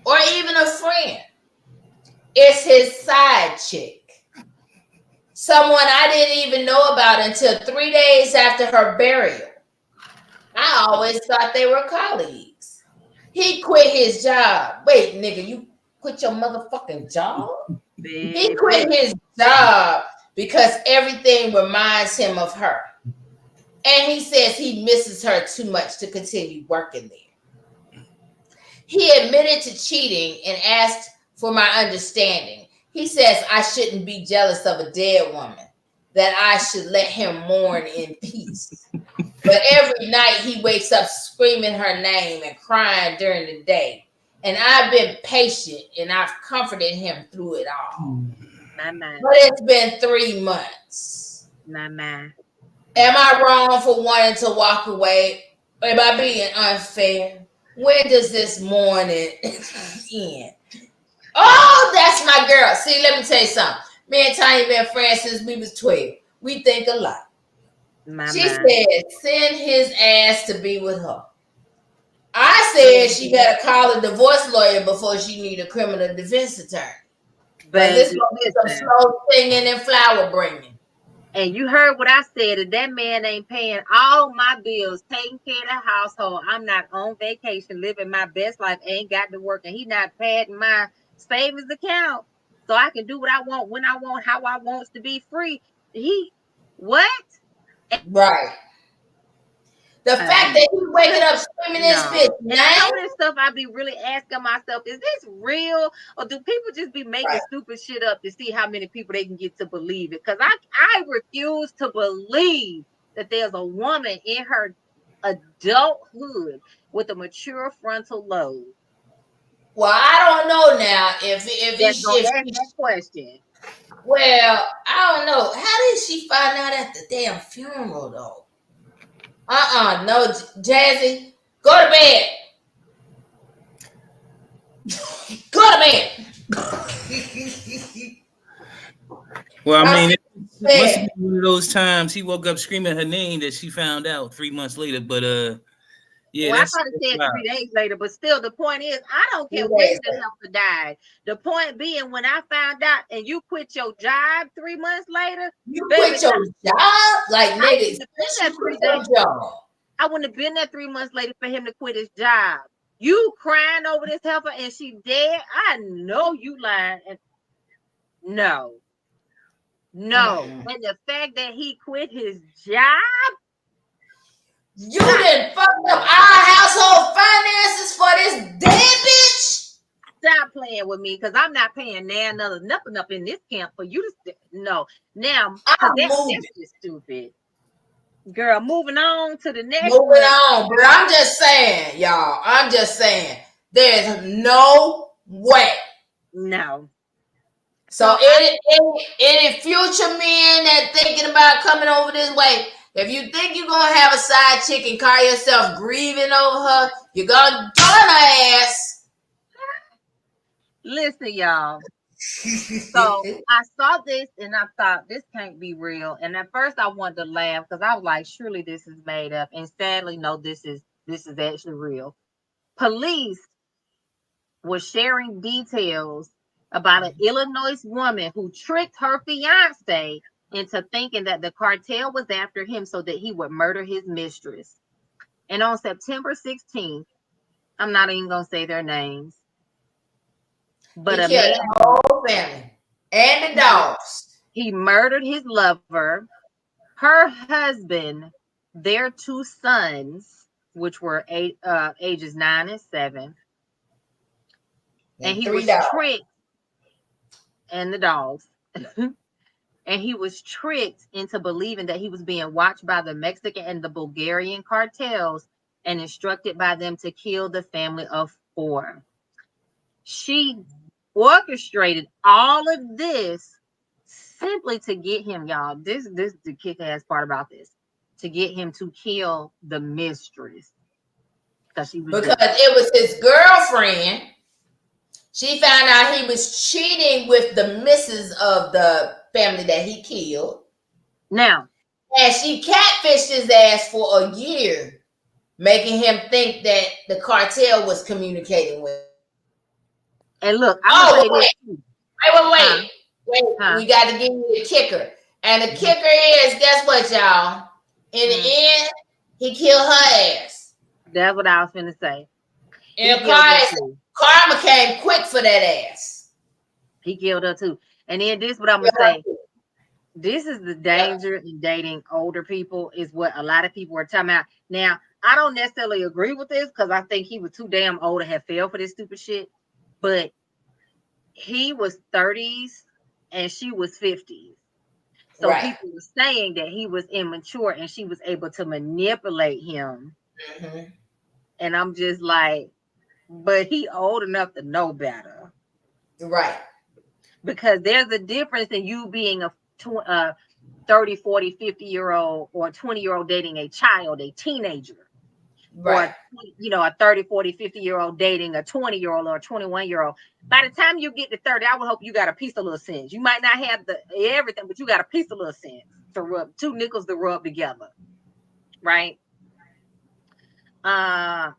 or even a friend. It's his side chick. Someone I didn't even know about until 3 days after her burial. I always thought they were colleagues. He quit his job. Wait, nigga, you quit your motherfucking job? He quit his job because everything reminds him of her. And he says he misses her too much to continue working there. He admitted to cheating and asked for my understanding. He says I shouldn't be jealous of a dead woman, that I should let him mourn in peace. But every night he wakes up screaming her name and crying during the day. And I've been patient and I've comforted him through it all. But it's been 3 months. Am I wrong for wanting to walk away? Am I being unfair? When does this morning end? Oh, that's my girl. See, let me tell you something. Me and Tanya been friends since we was 12. We think a lot. She said, send his ass to be with her. I said she better call a divorce lawyer before she need a criminal defense attorney. But this gonna be some slow singing and flower bringing. And you heard what I said. If that man ain't paying all my bills, taking care of the household, I'm not on vacation, living my best life, ain't got to work, and he not padding my savings account so I can do what I want, when I want, how I want to be free. What? Right. The fact that he's waking up screaming this bitch. And some of this stuff I be really asking myself, is this real? Or do people just be making stupid shit up to see how many people they can get to believe it? Because I refuse to believe that there's a woman in her adulthood with a mature frontal lobe. Well, I don't know now if that question. Well, I don't know. How did she find out at the damn funeral though? No, Jazzy, go to bed. Go to bed. Well, I mean, it must have been one of those times he woke up screaming her name that she found out 3 months later. But yeah, well, I thought it said 3 days later, but still, the point is, I don't care when the helper died. The point being, when I found out and you quit your job 3 months later, you quit your job, like niggas. I wouldn't have been there 3 months later for him to quit his job. You crying over this helper and she dead. I know you lying. And no. And the fact that he quit his job. You done fucked up our household finances for this dead bitch. Stop playing with me, because I'm not paying nothing up in this camp for you to no. Now, that's just stupid. Girl, moving on to the next one. But I'm just saying, y'all. I'm just saying, there's no way. No. So any future men that thinking about coming over this way, if you think you're gonna have a side chick and call yourself grieving over her, you're gonna join her ass. Listen, y'all. So I saw this and I thought this can't be real. And at first I wanted to laugh because I was like, surely this is made up. And sadly, no, this is actually real. Police were sharing details about an Illinois woman who tricked her fiance into thinking that the cartel was after him so that he would murder his mistress. And on September 16th, I'm not even gonna say their names, but he killed the whole family and the dogs. He murdered his lover, her husband, their two sons, which were ages 9 and 7, and he was tricked, and the dogs, and he was tricked into believing that he was being watched by the Mexican and the Bulgarian cartels and instructed by them to kill the family of 4. She orchestrated all of this simply to get him, y'all. This the kick-ass part about this, to get him to kill the mistress. Because it was his girlfriend. She found out he was cheating with the missus of the family that he killed. Now, and she catfished his ass for a year, making him think that the cartel was communicating with him. And look, wait. We got to give you the kicker. And the kicker is, guess what, y'all? In the end, he killed her ass. That's what I was finna say. And karma came quick for that ass. He killed her too. And then this is what I'm gonna say. This is the danger in dating older people, is what a lot of people are talking about. Now, I don't necessarily agree with this because I think he was too damn old to have failed for this stupid shit. But he was 30s and she was 50s. So people were saying that he was immature and she was able to manipulate him. Mm-hmm. And I'm just like, but he old enough to know better. Right. Because there's a difference in you being a 30, 40, 50-year-old or a 20-year-old dating a child, a teenager. Right. Or, a 30, 40, 50-year-old dating a 20-year-old or a 21-year-old. By the time you get to 30, I would hope you got a piece of little sense. You might not have everything, but you got a piece of little sense to rub, 2 nickels to rub together. Right? I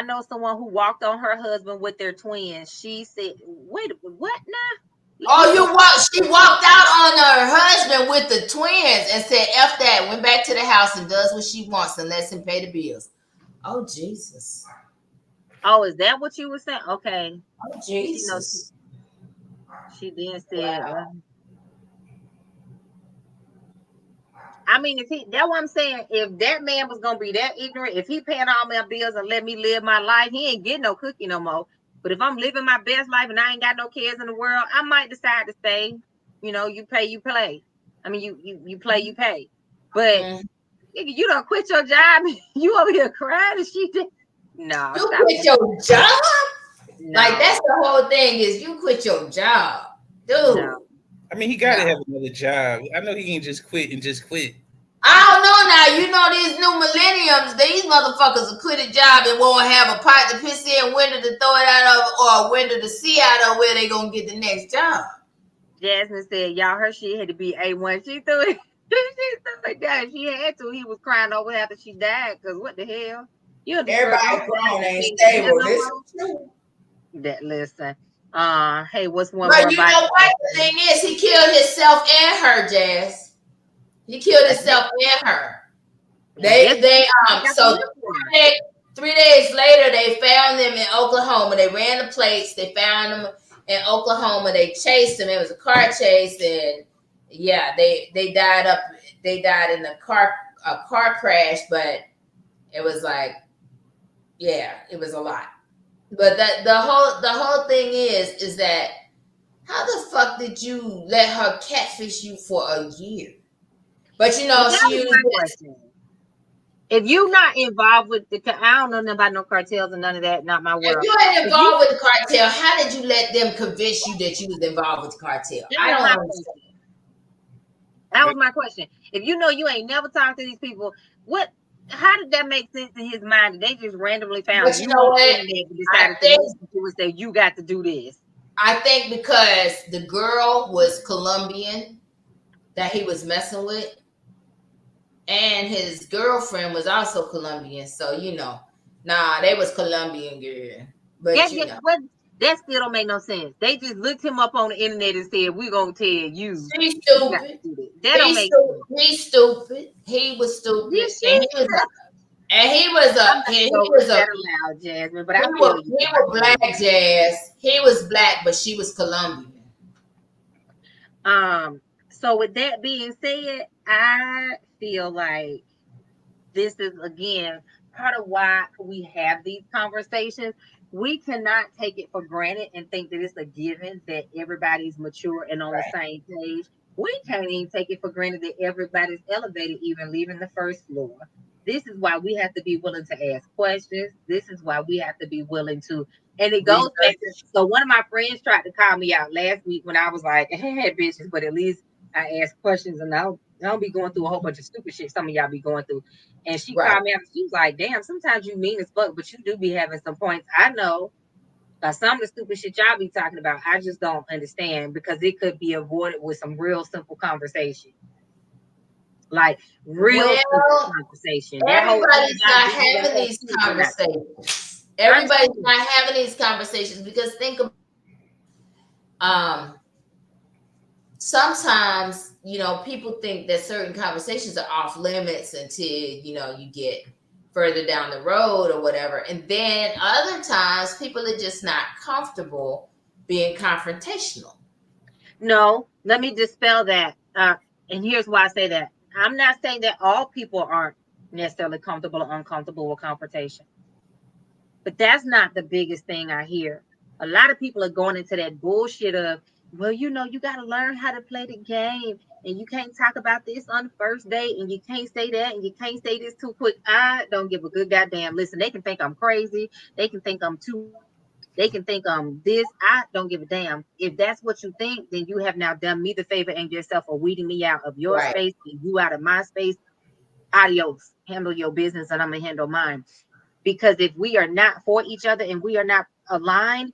know someone who walked on her husband with their twins. She said, wait, what now? She walked out on her husband with the twins and said, F that, went back to the house and does what she wants and lets him pay the bills. Oh, Jesus. Oh, is that what you were saying? Okay. Oh, Jesus. She then said, I mean, that's what I'm saying. If that man was gonna be that ignorant, if he paying all my bills and let me live my life, he ain't getting no cookie no more. But if I'm living my best life and I ain't got no cares in the world, I might decide to stay. You pay, you play. I mean, you play, you pay. But you don't quit your job. You over here crying and she did. No, you quit your job. No. Like that's the whole thing is you quit your job, dude. No. I mean, he got to have another job. I know he ain't just quit and just quit. I don't know now. These new millenniums, these motherfuckers will quit a job and won't have a pot to piss in, window to throw it out of, or a window to see out of where they gonna get the next job. Jasmine said, y'all, her shit had to be A1. She threw it. She threw it down. She had to. He was crying over after she died. Because what the hell? Everybody grown ain't stable. Listen. Hey, what's one but more? But you know what? The thing is, he killed himself and her, Jazz. He killed himself and her. So 3 days later, they found them in Oklahoma. They ran the plates. They found them in Oklahoma. They chased them. It was a car chase, and they died up. They died in a car crash, but it was like, it was a lot. But the whole thing is that how the fuck did you let her catfish you for a year? But she used if you're not involved with I don't know nothing about no cartels and none of that, not my world. If you ain't involved with the cartel, how did you let them convince you that you was involved with the cartel? I don't understand. That was my question. If you know you ain't never talked to these people, how did that make sense in his mind? They just randomly found you know what? Decided to say you got to do this. I think because the girl was Colombian that he was messing with, and his girlfriend was also Colombian. So they was Colombian girl. But that still don't make no sense. They just looked him up on the internet and said, "We're gonna tell you." She's stupid. That don't make sense. He's stupid. He was stupid. He was Jasmine, but he was black, Jazz. He was black, but she was Colombian. So with that being said, I feel like this is again part of why we have these conversations. We cannot take it for granted and think that it's a given that everybody's mature and on the same page. We can't even take it for granted that everybody's elevated, even leaving the first floor. This is why we have to be willing to ask questions. This is why we have to be willing to, and it goes back to, so one of my friends tried to call me out last week when I was like, hey, bitches, but at least I ask questions and I don't be going through a whole bunch of stupid shit some of y'all be going through. And she called me out and she was like, damn, sometimes you mean as fuck, but you do be having some points. I know some of the stupid shit y'all be talking about, I just don't understand because it could be avoided with some real simple conversation. Like real simple conversation. Everybody's not having these conversations. Everybody's not having these conversations because think about sometimes, you know, people think that certain conversations are off limits until, you know, you get further down the road or whatever. And then other times people are just not comfortable being confrontational. No, let me dispel that. And here's why I say that. I'm not saying that all people aren't necessarily comfortable or uncomfortable with confrontation. But that's not the biggest thing I hear. A lot of people are going into that bullshit of, well, you know, you got to learn how to play the game. And you can't talk about this on the first date. And you can't say that. And you can't say this too quick. I don't give a good goddamn. Listen, they can think I'm crazy. They can think I'm too. They can think I'm this. I don't give a damn. If that's what you think, then you have now done me the favor and yourself for weeding me out of your space and you out of my space. Adios. Handle your business and I'm going to handle mine. Because if we are not for each other and we are not aligned,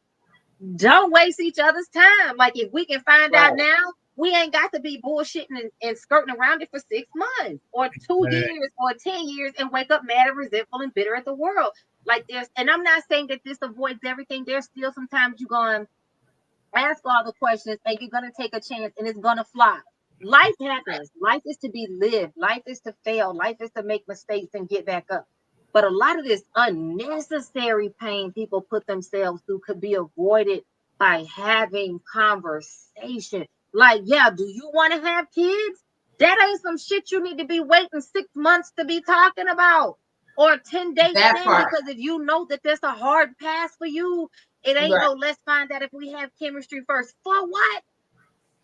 don't waste each other's time. Like if we can find out now, we ain't got to be bullshitting and skirting around it for 6 months or 2 years or 10 years and wake up mad and resentful and bitter at the world. Like there's, and I'm not saying that this avoids everything. There's still sometimes you're going to ask all the questions and you're going to take a chance and it's going to flop. Life happens. Life is to be lived. Life is to fail. Life is to make mistakes and get back up. But a lot of this unnecessary pain people put themselves through could be avoided by having conversation. Like, yeah, do you want to have kids? That ain't some shit you need to be waiting 6 months to be talking about. Or 10 days in, because if you know that that's a hard pass for you, it ain't no let's find out if we have chemistry first. For what?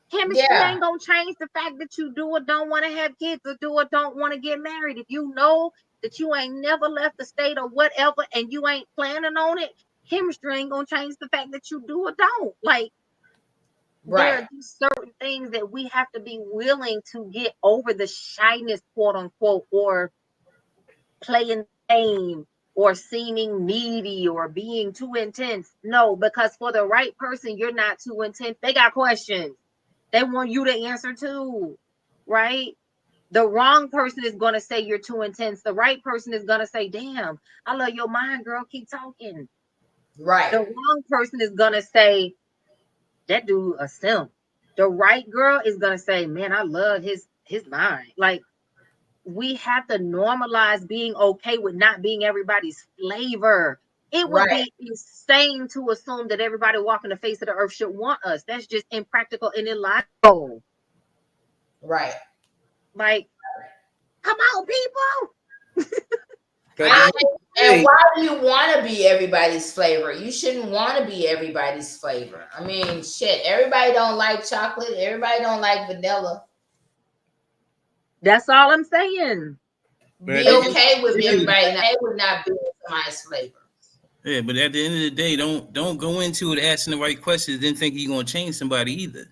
Chemistry ain't gonna change the fact that you do or don't want to have kids or do or don't want to get married. If you know that you ain't never left the state or whatever and you ain't planning on it, chemistry ain't gonna change the fact that you do or don't. Like there are just certain things that we have to be willing to get over the shyness, quote unquote, or playing game or seeming needy or being too intense. No, because for the right person, you're not too intense. They got questions. They want you to answer too, right? The wrong person is going to say you're too intense. The right person is going to say, damn, I love your mind, girl. Keep talking. Right. The wrong person is going to say, that dude a simp. The right girl is going to say, man, I love his mind. Like, we have to normalize being okay with not being everybody's flavor. It would be insane to assume that everybody walking the face of the earth should want us. That's just impractical and illogical. Right. Like, come on, people. And why do you want to be everybody's flavor? You shouldn't want to be everybody's flavor. I mean, shit, everybody don't like chocolate. Everybody don't like vanilla. That's all I'm saying. Be okay with everybody not being somebody's flavor. Yeah, but at the end of the day, don't go into it asking the right questions, then think you're gonna change somebody either.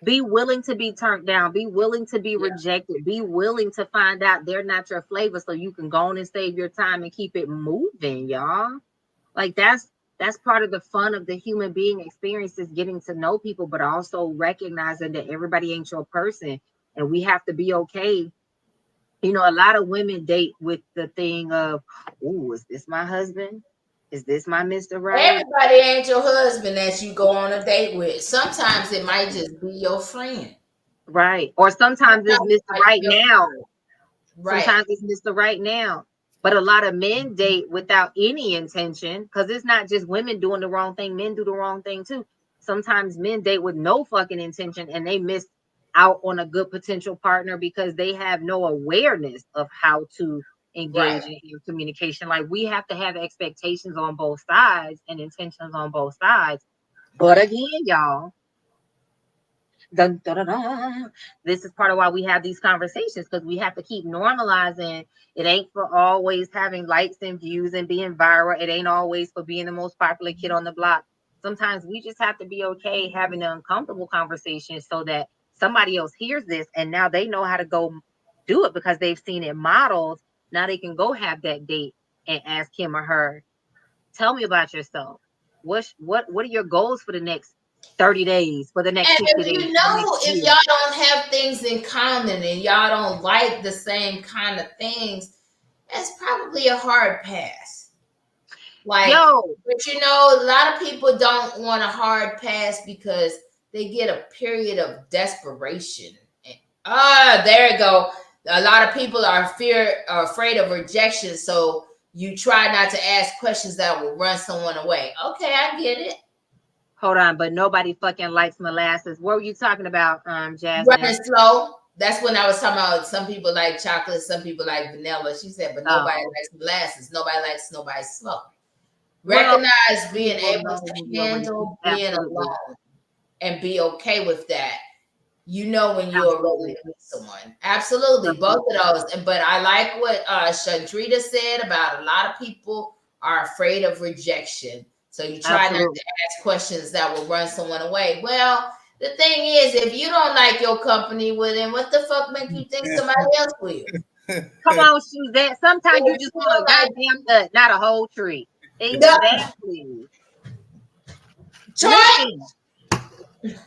Be willing to be turned down. Be willing to be rejected. Be willing to find out they're not your flavor so you can go on and save your time and keep it moving, y'all. Like that's part of the fun of the human being experience is getting to know people, but also recognizing that everybody ain't your person. And we have to be okay. You know, a lot of women date with the thing of, oh, is this my husband? Is this my Mr. Right? Everybody ain't your husband that you go on a date with. Sometimes it might just be your friend. Right. Or sometimes it's Mr. Right now. Right. Sometimes it's Mr. Right now. But a lot of men date without any intention because it's not just women doing the wrong thing. Men do the wrong thing too. Sometimes men date with no fucking intention and they miss out on a good potential partner because they have no awareness of how to engage in communication. Like, we have to have expectations on both sides and intentions on both sides. But again, y'all, dun, dun, dun, dun, this is part of why we have these conversations, because we have to keep normalizing. It ain't for always having likes and views and being viral. It ain't always for being the most popular kid on the block. Sometimes we just have to be okay having an uncomfortable conversation so that somebody else hears this and now they know how to go do it because they've seen it modeled. Now they can go have that date and ask him or her, tell me about yourself. What are your goals for the next 30 days, for the next 60 And days? if you know, if y'all don't have things in common and y'all don't like the same kind of things, that's probably a hard pass. Like, but you know, a lot of people don't want a hard pass because they get a period of desperation. There you go. A lot of people are afraid of rejection, so you try not to ask questions that will run someone away. Okay, I get it. Hold on, but nobody fucking likes molasses. What were you talking about, Jasmine? Running slow. That's when I was talking about some people like chocolate, some people like vanilla. She said, but nobody likes molasses. Nobody likes nobody slow. Recognize being able to handle being alone and be okay with that. You know when you're ready to meet someone. Absolutely, both of those. But I like what Chandrita said about a lot of people are afraid of rejection. So you try not to ask questions that will run someone away. Well, the thing is, if you don't like your company, well, then what the fuck make you think somebody else will? Come on, Suzette. Sometimes you just want a goddamn nut, not a whole tree. Exactly.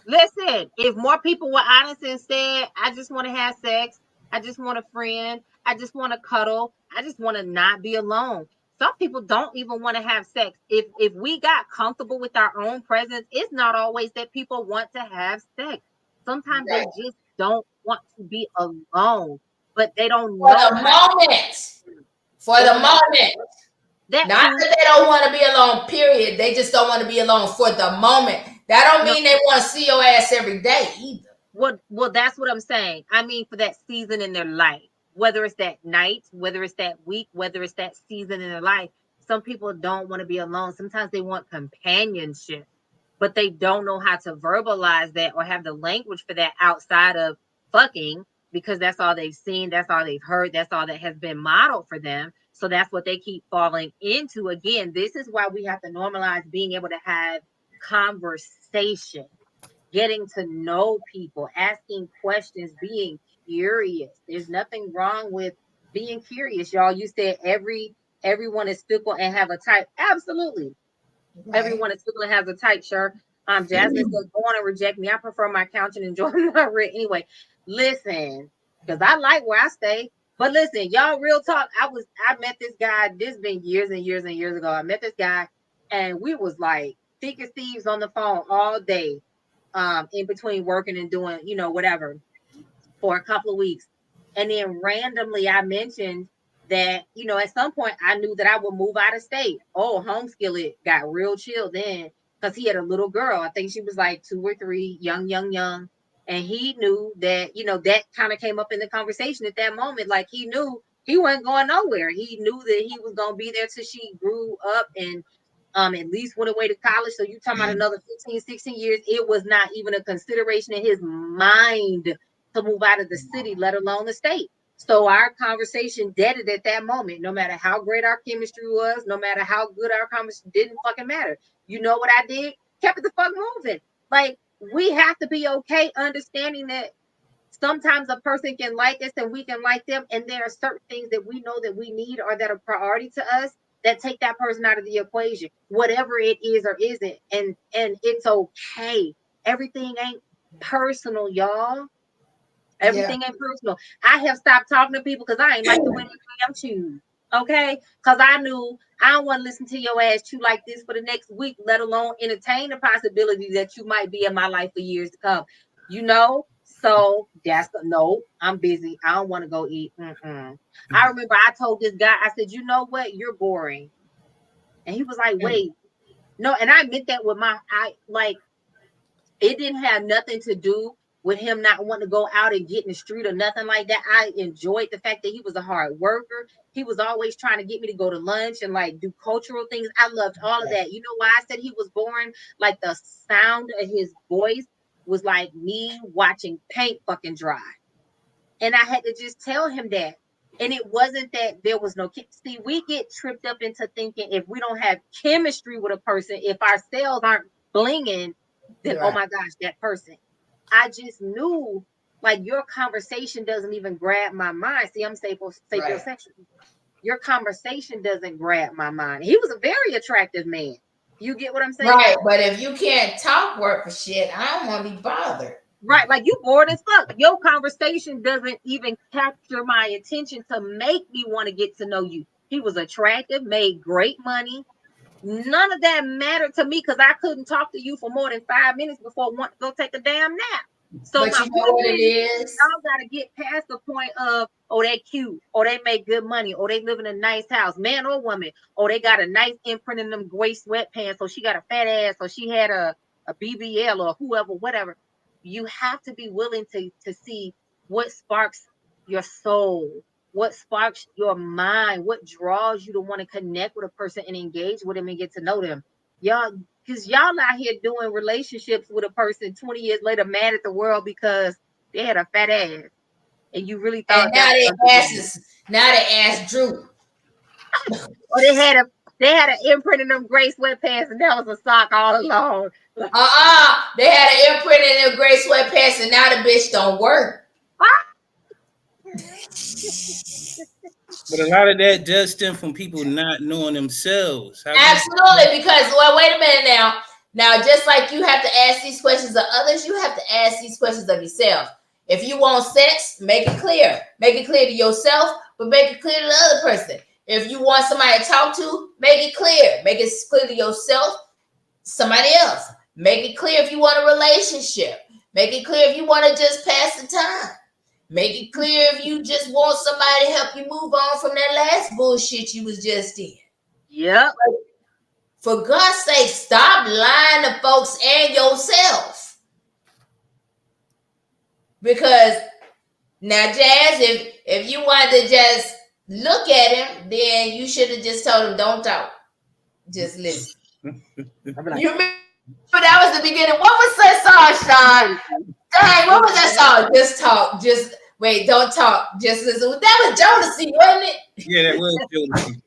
Listen, if more people were honest and said, I just want to have sex, I just want a friend, I just want to cuddle, I just want to not be alone. Some people don't even want to have sex. If we got comfortable with our own presence, it's not always that people want to have sex. Sometimes they just don't want to be alone, but they don't know. For the moment. For the moment. Not that they don't want to be alone, period. They just don't want to be alone for the moment. That don't mean they want to see your ass every day either. Well, that's what I'm saying. I mean, for that season in their life, whether it's that night, whether it's that week, whether it's that season in their life, some people don't want to be alone. Sometimes they want companionship, but they don't know how to verbalize that or have the language for that outside of fucking, because that's all they've seen, that's all they've heard, that's all that has been modeled for them. So that's what they keep falling into. Again, this is why we have to normalize being able to have conversation, getting to know people, asking questions, being curious. There's nothing wrong with being curious, y'all. You said everyone is fickle and have a type. Absolutely. Everyone is fickle and has a type, sure. Jasmine says, go on and reject me. I prefer my couch and enjoy my rent. Anyway, listen, because I like where I stay. But listen, y'all, real talk. I met this guy. This been years and years and years ago. I met this guy, and we was like thick as thieves on the phone all day, in between working and doing, whatever, for a couple of weeks. And then randomly I mentioned that, at some point I knew that I would move out of state. Oh, homeskillet got real chill then, because he had a little girl. I think she was like 2 or 3, young. And he knew that, that kind of came up in the conversation at that moment. Like, he knew he wasn't going nowhere. He knew that he was going to be there till she grew up and at least went away to college. So you talking about another 15, 16 years. It was not even a consideration in his mind to move out of the city, let alone the state. So our conversation deaded at that moment. No matter how great our chemistry was, no matter how good our conversation, didn't fucking matter. You know what I did? Kept it the fuck moving. Like, we have to be okay understanding that sometimes a person can like us and we can like them, and there are certain things that we know that we need or that are priority to us that take that person out of the equation, whatever it is or isn't. And it's okay. Everything ain't personal, y'all. Everything ain't personal. I have stopped talking to people because I ain't like the way they choose. Okay, because I knew I don't want to listen to your ass chew like this for the next week, let alone entertain the possibility that you might be in my life for years to come. So that's no. I'm busy. I don't want to go eat. I remember I told this guy, I said, you know what? You're boring. And he was like, wait, no. And I meant that with it didn't have nothing to do with him not wanting to go out and get in the street or nothing like that. I enjoyed the fact that he was a hard worker. He was always trying to get me to go to lunch and like do cultural things. I loved all of that. You know why I said he was boring? Like the sound of his voice was like me watching paint fucking dry. And I had to just tell him that. And it wasn't that there was no see, we get tripped up into thinking if we don't have chemistry with a person, if our cells aren't blinging, then oh my gosh, that person. I just knew like your conversation doesn't even grab my mind. See, I'm sapiosexual. Your conversation doesn't grab my mind. He was a very attractive man. You get what I'm saying? Right, but if you can't talk work for shit, I don't want to be bothered. Right, like you bored as fuck. Your conversation doesn't even capture my attention to make me want to get to know you. He was attractive, made great money. None of that mattered to me because I couldn't talk to you for more than 5 minutes before I want to go take a damn nap. So but you know what it is? Y'all gotta get past the point of, oh, they cute, or they make good money, or they live in a nice house, man or woman, or they got a nice imprint in them gray sweatpants, or she got a fat ass, or she had a BBL or whoever, whatever. You have to be willing to see what sparks your soul, what sparks your mind, what draws you to want to connect with a person and engage with them and get to know them. Y'all, because y'all out here doing relationships with a person 20 years later, mad at the world because they had a fat ass. And you really thought and now they ass droop. Or they had an imprint in them gray sweatpants and that was a sock all along. They had an imprint in them gray sweatpants and now the bitch don't work. But a lot of that does stem from people not knowing themselves. Absolutely, because wait a minute now. Now, just like you have to ask these questions of others, you have to ask these questions of yourself. If you want sex, make it clear. Make it clear to yourself, but make it clear to the other person. If you want somebody to talk to, make it clear. Make it clear to yourself, somebody else. Make it clear if you want a relationship. Make it clear if you want to just pass the time. Make it clear if you just want somebody to help you move on from that last bullshit you was just in. Yep. For God's sake, stop lying to folks and yourself. Because now, Jazz, if you wanted to just look at him, then you should have just told him, don't talk. Just listen. You remember that was the beginning. What was that song, Sean? Dang, what was that song? Just talk. Just wait, don't talk. Just listen. That was Jodeci, wasn't it? Yeah, that was Jodeci.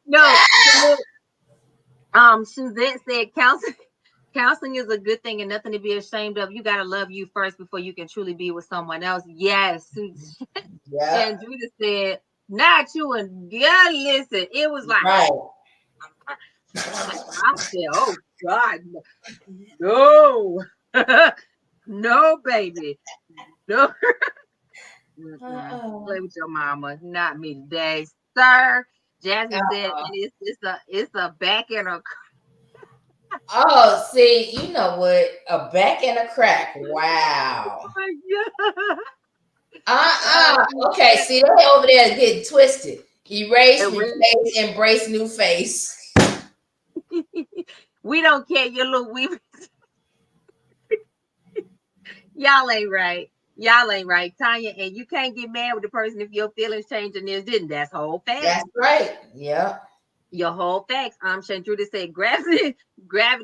No. Suzette said counseling is a good thing and nothing to be ashamed of. You gotta love you first before you can truly be with someone else. Yes. Yeah. And Judah said, not you and yeah, listen. It was like right. I said, oh God, no. No, baby. No. Play with your mama, not me today, sir. Jasmine said it's a back and a oh, see, you know what? A back and a crack. Wow. Oh my God. Okay, see, they over there getting twisted. Erase, replace, embrace new face. We don't care, your little weave. Y'all ain't right. Y'all ain't right, Tanya. And you can't get mad with the person if your feelings change and theirs didn't. That's whole fact. That's right. Yeah. Your whole facts. Shandruda said gravity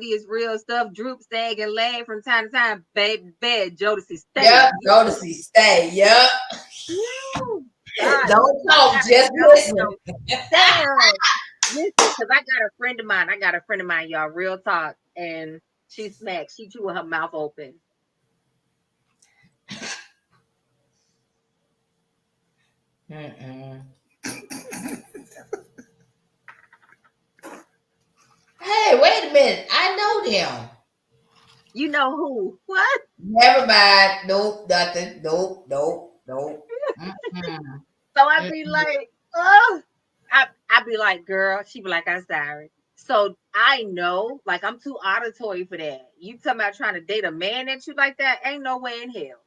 is real stuff. Droop, sag, and lag from time to time. Baby, bed, Jodeci, stay. Yep, Jodeci, stay. Yep. Don't talk, just listen. Listen, because I got a friend of mine, y'all, real talk. And she smacked. She chewed with her mouth open. Hey, wait a minute. I know them. You know who? What? Never mind. Nope, nothing. Nope. So I be like, oh. I be like, girl. She be like, I'm sorry. So I know, like, I'm too auditory for that. You talking about trying to date a man that you like that? Ain't no way in hell.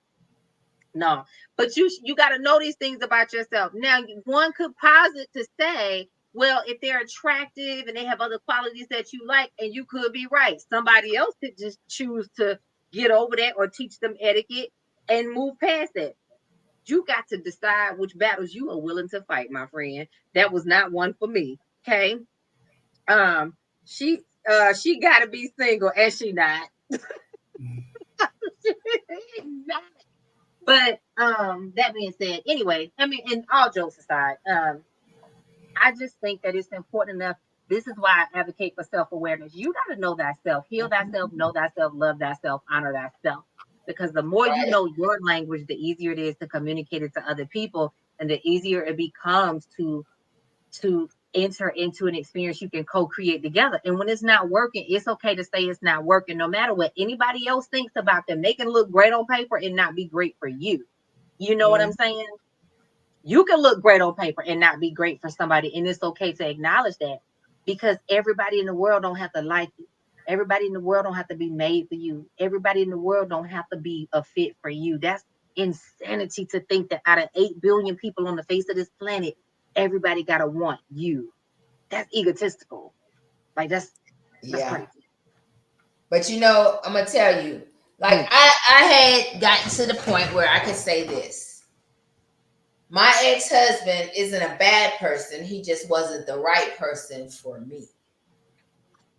No, but you got to know these things about yourself. Now, one could posit to say Well, if they're attractive and they have other qualities that you like, and you could be right. Somebody else could just choose to get over that or teach them etiquette and move past it. You got to decide which battles you are willing to fight, my friend. That was not one for me. Okay. She got to be single, and she not. Not. But that being said, anyway, I mean, and all jokes aside, I just think that it's important enough. This is why I advocate for self-awareness. You got to know thyself, heal thyself, know thyself, love thyself, honor thyself. Because the more you know your language, the easier it is to communicate it to other people, and the easier it becomes to enter into an experience you can co-create together. And when it's not working, it's okay to say it's not working, no matter what anybody else thinks about them. They can look great on paper and not be great for you. You know what I'm saying? You can look great on paper and not be great for somebody, and it's okay to acknowledge that, because everybody in the world don't have to like you. Everybody in the world don't have to be made for you. Everybody in the world don't have to be a fit for you. That's insanity to think that out of 8 billion people on the face of this planet, everybody gotta want you. That's egotistical. Like that's crazy. But you know, I'm gonna tell you, like I had gotten to the point where I could say this. My ex-husband isn't a bad person. He just wasn't the right person for me.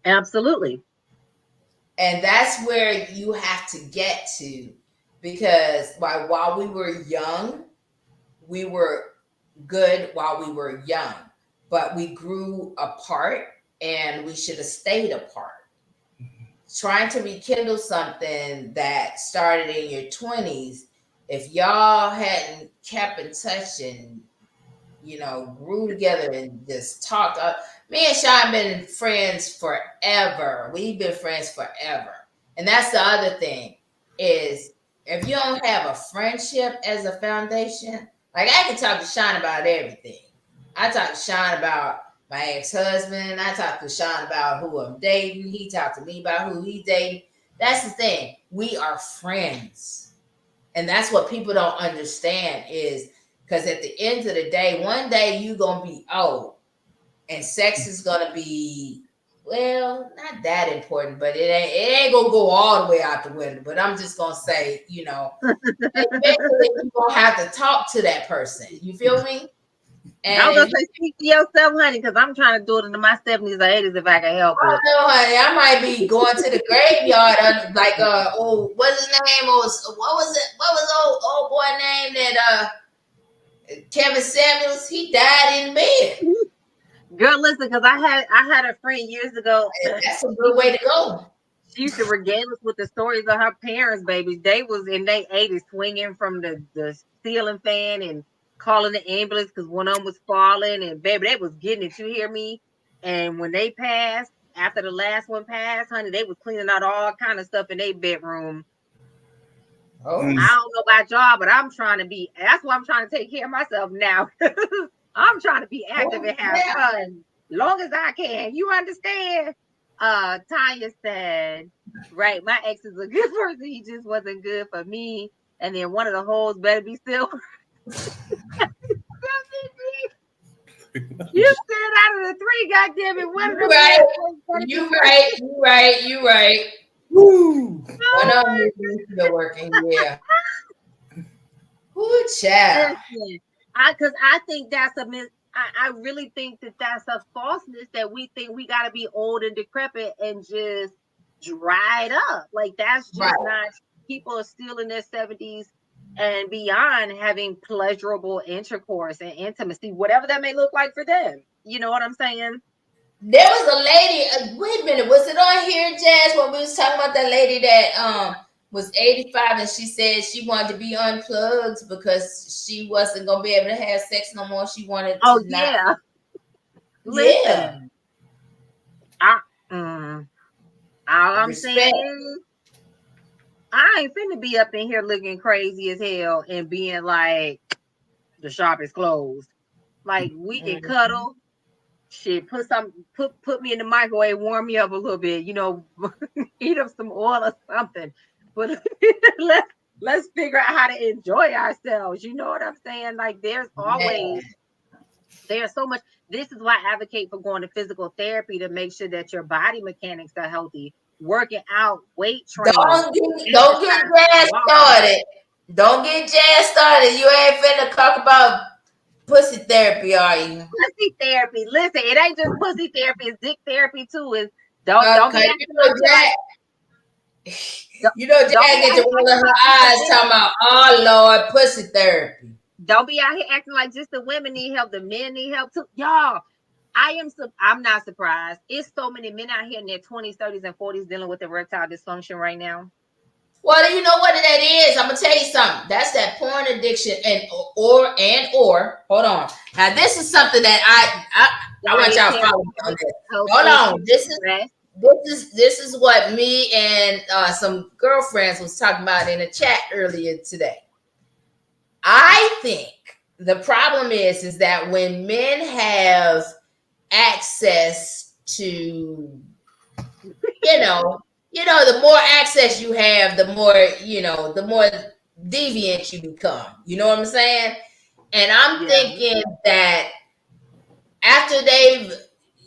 Absolutely. And that's where you have to get to, because while we were young, we were good while we were young, but we grew apart and we should have stayed apart. Trying to rekindle something that started in your 20s, if y'all hadn't kept in touch and, you know, grew together and just talked. Me and Sean been friends forever. We've been friends forever. And that's the other thing is, if you don't have a friendship as a foundation, like I can talk to Sean about everything. I talk to Sean about my ex-husband. I talk to Sean about who I'm dating. He talked to me about who he's dating. That's the thing. We are friends. And that's what people don't understand, is because at the end of the day, one day you're going to be old and sex is going to be, well, not that important, but it ain't going to go all the way out the window. But I'm just going to say, you know, eventually you're going to have to talk to that person. You feel me? And I was going to say, speak to yourself, honey, because I'm trying to do it into my 70s or 80s if I can help it. No, honey, I might be going to the graveyard, like, what's his name? What was it? What was old boy name that Kevin Samuels? He died in bed. Girl, listen, because I had a friend years ago. That's a good way to go. She used to regale us with the stories of her parents, baby. They was in their 80s swinging from the ceiling fan and calling the ambulance because one of them was falling, and baby, they was getting it. You hear me? And when they passed, after the last one passed, honey, they was cleaning out all kind of stuff in their bedroom. I don't know about y'all, but I'm trying to be. That's why I'm trying to take care of myself now. I'm trying to be active and have fun, long as I can. You understand? Tanya said, right, my ex is a good person. He just wasn't good for me. And then one of the holes better be silver. You said out of the 3, goddamn it, one of them. You right. Woo! One of them is still working, yeah. Good child. Because I think that's I really think that that's a falseness, that we think we got to be old and decrepit and just dried up. Like that's just not. People are still in their 70s and beyond having pleasurable intercourse and intimacy, whatever that may look like for them. You know what I'm saying? There was a lady. Wait a minute, was it on here, Jazz, when we was talking about that lady that was 85 and she said she wanted to be unplugged because she wasn't gonna be able to have sex no more. She wanted to yeah. Listen. All I'm saying is, I ain't finna be up in here looking crazy as hell and being like, the shop is closed. Like, we can cuddle. Shit, put me in the microwave, warm me up a little bit, you know, heat up some oil or something. But let's figure out how to enjoy ourselves. You know what I'm saying? Like, there's so much. This is why I advocate for going to physical therapy to make sure that your body mechanics are healthy, working out, weight training. Don't get jazz started. Don't get jazz started. You ain't finna talk about pussy therapy, are you? Pussy therapy. Listen, it ain't just pussy therapy. It's dick therapy too. Is don't be acting like you know, Jack get to roll her eyes talking about, oh Lord, pussy therapy. Don't be out here acting like just the women need help, the men need help too. Y'all, I'm not surprised. It's so many men out here in their 20s, 30s, and 40s dealing with erectile dysfunction right now. Well, you know what that is? I'm gonna tell you something. That's that porn addiction or hold on. Now this is something that I want y'all to follow me on this. Hold on. This is what me and some girlfriends was talking about in a chat earlier today. I think the problem is that when men have access to, the more access you have, the more deviant you become. You know what I'm saying? And I'm thinking that after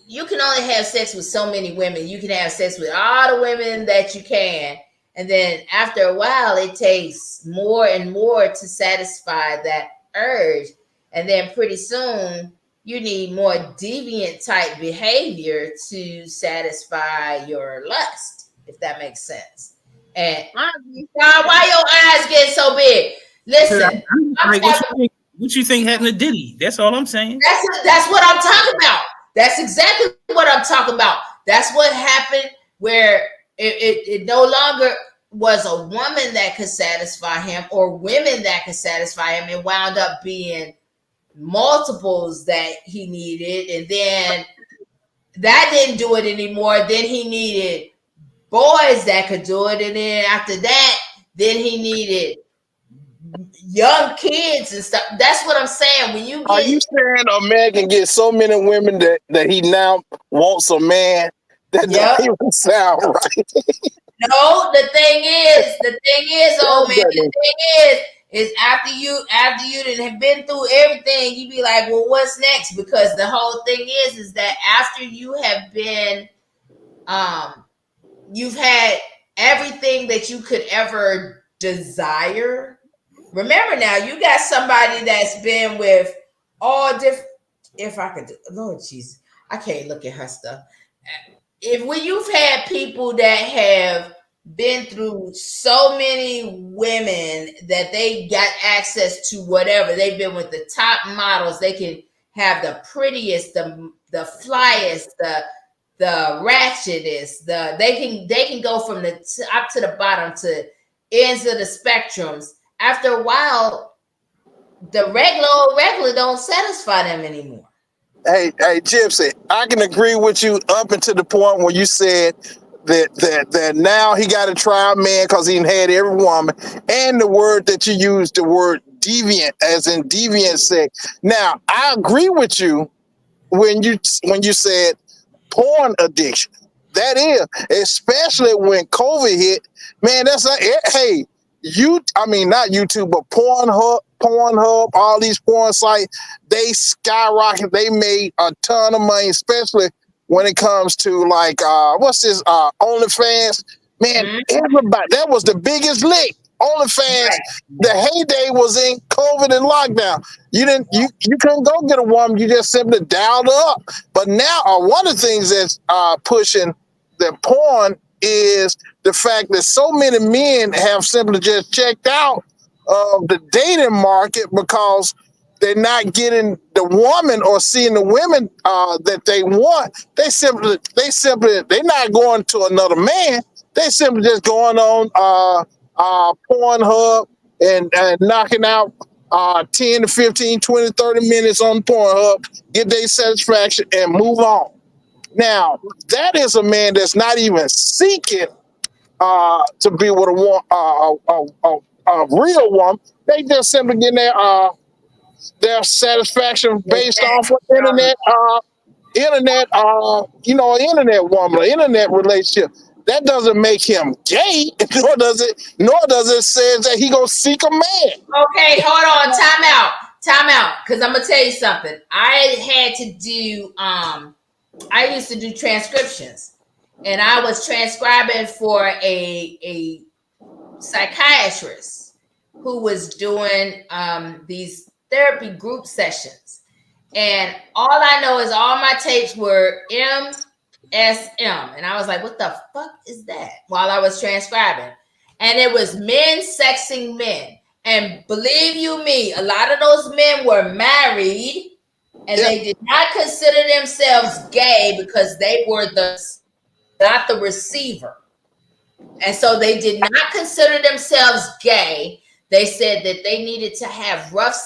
you can only have sex with so many women. You can have sex with all the women that you can. And then after a while, it takes more and more to satisfy that urge. And then pretty soon, you need more deviant type behavior to satisfy your lust, if that makes sense. And why your eyes get so big? Listen, what you think happened to Diddy? That's all I'm saying. That's what I'm talking about. That's exactly what I'm talking about. That's what happened where it no longer was a woman that could satisfy him or women that could satisfy him. It wound up being multiples that he needed. And then that didn't do it anymore. Then he needed boys that could do it. And then after that, then he needed young kids and stuff. That's what I'm saying. When you are you saying a man can get so many women that he now wants a man? That don't even sound right. No, the thing is, old man, the thing is after you done have been through everything, you be like, well, what's next? Because the whole thing is that after you have been, you've had everything that you could ever desire. Remember now, you got somebody that's been with all different. If I could, Lord Jesus, I can't look at her stuff. When you've had people that have been through so many women that they got access to whatever, they've been with the top models, they can have the prettiest, the flyest, the ratchetest, they can go from the top to the bottom to ends of the spectrums. After a while, the regular don't satisfy them anymore. Hey, Gypsy, I can agree with you up until the point where you said that now he got to try a man because he had every woman, and the word that you used, the word deviant, as in deviant sex. Now, I agree with you when you said porn addiction. That is, especially when COVID hit, man. That's not YouTube, but Pornhub, all these porn sites, they skyrocket. They made a ton of money, especially when it comes to like what's this OnlyFans. Man, everybody, that was the biggest lick. OnlyFans, the heyday was in COVID and lockdown. You couldn't go get a woman, you just simply dialed her up. But now one of the things that's pushing the porn is the fact that so many men have simply just checked out of the dating market because they're not getting the woman or seeing the women that they want. They're not going to another man. They simply just going on Pornhub and knocking out 10 to 15, 20, 30 minutes on Pornhub, get their satisfaction and move on. Now, that is a man that's not even seeking to be with a real woman. They just simply getting their satisfaction based off of internet woman, an internet relationship. That doesn't make him gay, nor does it say that he gonna seek a man. Okay, hold on, time out. time out, because I'm gonna tell you something. I had to do I used to do transcriptions, and I was transcribing for a psychiatrist who was doing these therapy group sessions. And all I know is all my tapes were MSM. And I was like, what the fuck is that? While I was transcribing. And it was men sexing men. And believe you me, a lot of those men were married, and they did not consider themselves gay because they were not the receiver. And so they did not consider themselves gay. They said that they needed to have rough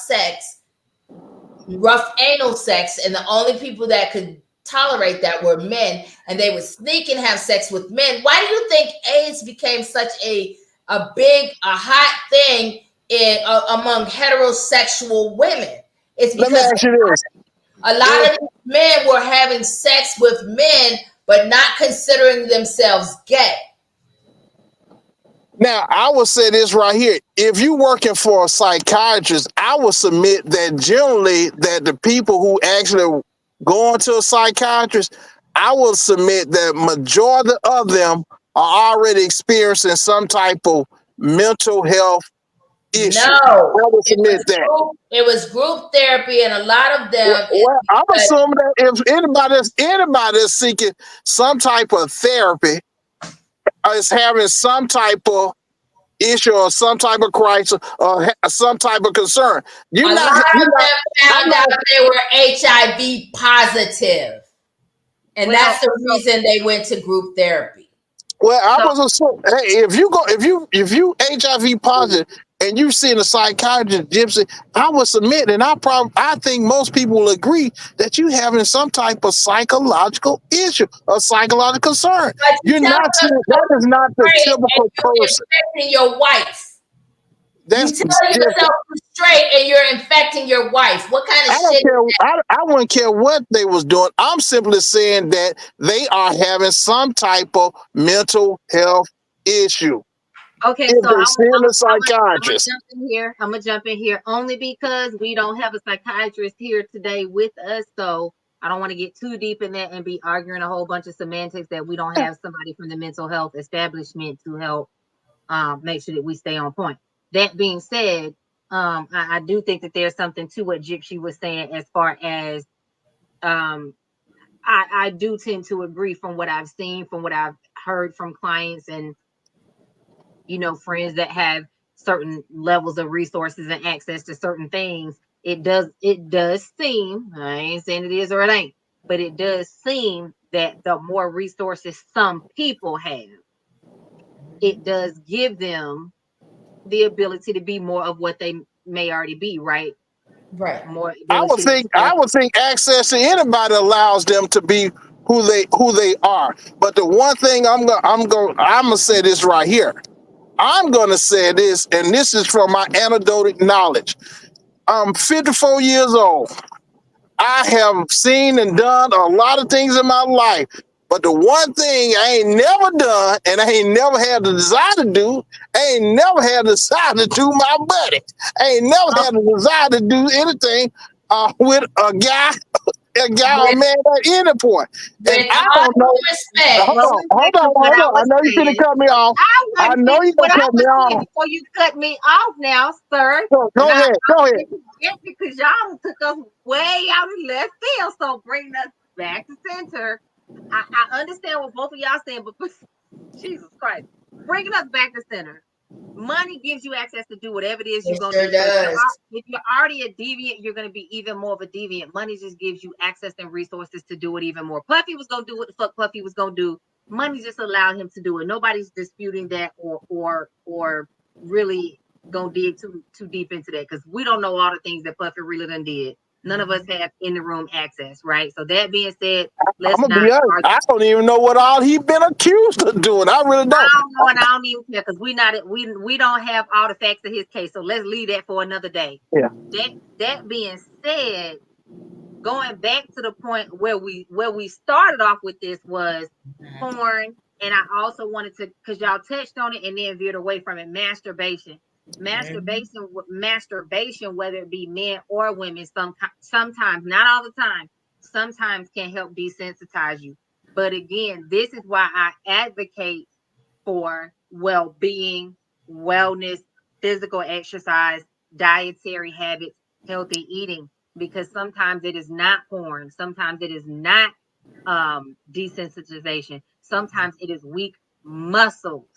anal sex, and the only people that could tolerate that were men, and they would sneak and have sex with men. Why do you think AIDS became such a hot thing among heterosexual women? It's because a lot of these men were having sex with men, but not considering themselves gay. Now, I will say this right here. If you're working for a psychiatrist, I will submit that generally that the people who actually go into a psychiatrist, I will submit that majority of them are already experiencing some type of mental health issue. No, I will submit that. It was group therapy, and a lot of them. Well, I'm assuming that if anybody is seeking some type of therapy, is having some type of issue or some type of crisis or some type of concern. A lot of them found out they were HIV positive, and that's the reason they went to group therapy. Well, I was assuming, hey, if you HIV positive and you see a psychiatrist, Gypsy, I would submit, and I think most people will agree that you having some type of psychological issue or psychological concern. You're not that is not the typical person. Infecting your wife. That's you tell yourself you're straight and you're infecting your wife. What kind of shit? I wouldn't care what they was doing. I'm simply saying that they are having some type of mental health issue. Okay, so I'm gonna jump in here only because we don't have a psychiatrist here today with us, so I don't want to get too deep in that and be arguing a whole bunch of semantics that we don't have somebody from the mental health establishment to help make sure that we stay on point. That being said, I do think that there's something to what Gypsy was saying as far as I do tend to agree from what I've seen, from what I've heard from clients and friends that have certain levels of resources and access to certain things. It does seem, I ain't saying it is or it ain't, but it does seem that the more resources some people have, it does give them the ability to be more of what they may already be, right? Right. More. I would think access to anybody allows them to be who they are. But the one thing I'm gonna say this right here. I'm gonna say this, and this is from my anecdotal knowledge. I'm 54 years old. I have seen and done a lot of things in my life. But the one thing I ain't never done, and I ain't never had the desire to do, I ain't never had the desire to do my buddy. I ain't never had the desire to do anything with a guy or man at any point. And I don't know. Hold on. I know you're gonna cut me off. I know you're gonna cut me off. Before you cut me off now, sir. Go ahead. Because y'all took us way out in left field, so bring us back to center. I understand what both of y'all saying, but Jesus Christ, bringing us back to center. Money gives you access to do whatever it is you're going to do. If you're already a deviant, you're going to be even more of a deviant. Money just gives you access and resources to do it even more. Puffy was going to do what the fuck Puffy was going to do. Money just allowed him to do it. Nobody's disputing that or really going to dig too deep into that, because we don't know all the things that Puffy really done did. None of us have in the room access, right? So that being said, let's not argue. I don't even know what all he been accused of doing. I really don't. I don't know, and I don't even care, because we don't have all the facts of his case. So let's leave that for another day. Yeah. That being said, going back to the point where we started off with this was porn, and I also wanted to, because y'all touched on it and then veered away from it, masturbation. Masturbation, whether it be men or women, sometimes, not all the time, sometimes can help desensitize you. But again, this is why I advocate for well-being, wellness, physical exercise, dietary habits, healthy eating, because sometimes it is not porn, sometimes it is not desensitization, sometimes it is weak muscles,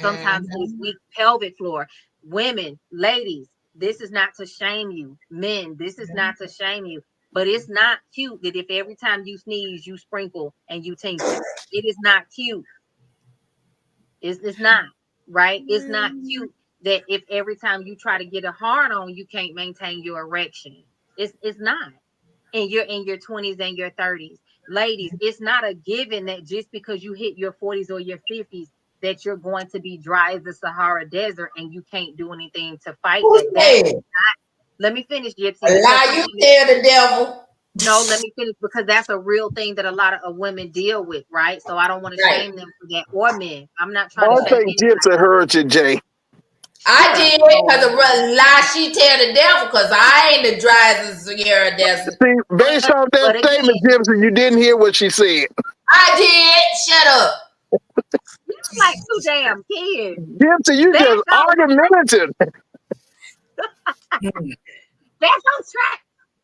sometimes it is weak pelvic floor. Women, ladies, this is not to shame you. Men, this is not to shame you. But it's not cute that if every time you sneeze, you sprinkle and you tinkle. It is not cute. It's not, right? It's not cute that if every time you try to get a hard on, you can't maintain your erection. It's not. And you're in your 20s and your 30s. Ladies, it's not a given that just because you hit your 40s or your 50s that you're going to be dry as the Sahara Desert and you can't do anything to fight that. That's not, let me finish, Gypsy. Lie, you tell the devil. No, let me finish, because that's a real thing that a lot of women deal with, right? So I don't want to shame them for that, or men. I'm not trying to shame think Gypsy heard you, Jay. I did, because the lie, she tell the devil, because I ain't the dry as the Sahara Desert. See, based off that statement, Gypsy, you didn't hear what she said. I did. Shut up. You're like two damn kids. Gypsy, you just argumentative. That's on track.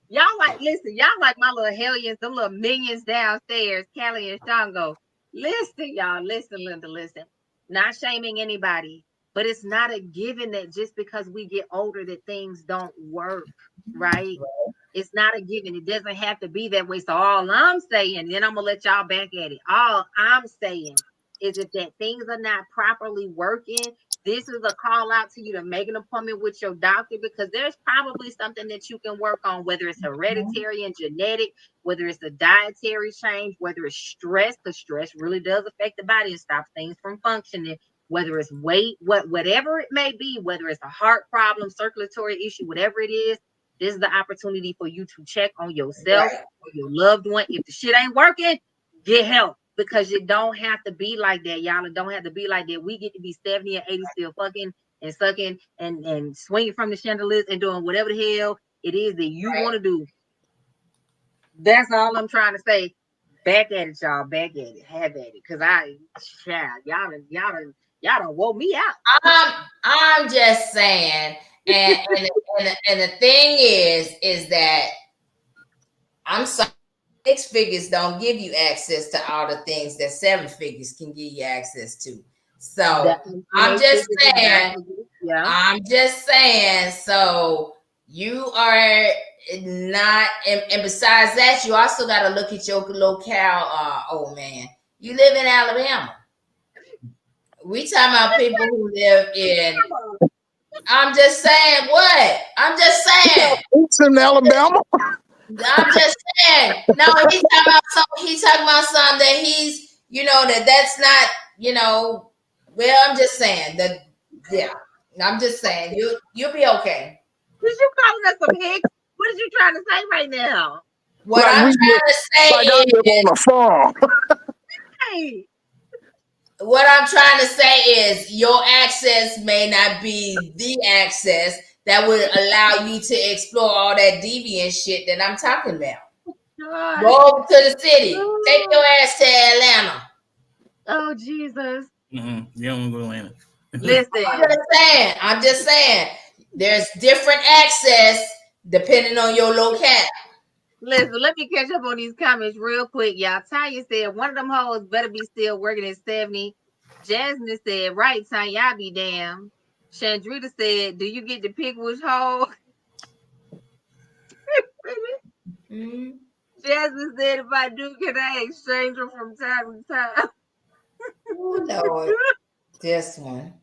Y'all like, listen, y'all like my little hellions, them little minions downstairs, Callie and Shango. Listen, y'all, listen, Linda, listen. Not shaming anybody, but it's not a given that just because we get older that things don't work, right? It's not a given. It doesn't have to be that way. So all I'm saying, then I'm gonna let y'all back at it. All I'm saying is if that things are not properly working, this is a call out to you to make an appointment with your doctor, because there's probably something that you can work on, whether it's hereditary and genetic, whether it's a dietary change, whether it's stress, because stress really does affect the body and stops things from functioning, whether it's weight, whatever it may be, whether it's a heart problem, circulatory issue, whatever it is. This is the opportunity for you to check on yourself or your loved one. If the shit ain't working, get help. Because you don't have to be like that, y'all. It don't have to be like that. We get to be 70 and 80 still fucking and sucking and swinging from the chandeliers and doing whatever the hell it is that you want to do. That's all I'm trying to say. Back at it, y'all. Back at it. Have at it. Because y'all done woke me out. I'm just saying, and the thing is that I'm sorry. 6 figures don't give you access to all the things that 7 figures can give you access to. So I'm just saying, so you are not, and besides that, you also got to look at your locale. Oh man, you live in Alabama. We talking about people who live in, I'm just saying what? I'm just saying. It's in Alabama. I'm just saying. No, he's talking about something that he's, that's not, well, I'm just saying that, yeah. I'm just saying you'll be okay. Is you calling us some hicks? What are you trying to say right now? What I'm trying to say is on the farm. Hey. What I'm trying to say is your access may not be the access that would allow you to explore all that deviant shit that I'm talking about. God. Go to the city. Take your ass to Atlanta. Oh, Jesus. You don't want to go to Atlanta. Listen. I'm just saying. There's different access depending on your locale. Listen, let me catch up on these comments real quick, y'all. Tanya said, one of them hoes better be still working at 70. Jasmine said, right, Tanya, y'all be damn. Chandrita said, do you get to pick which hoe? Jasmine said, if I do, can I exchange her from time to time? Oh, Lord. This one.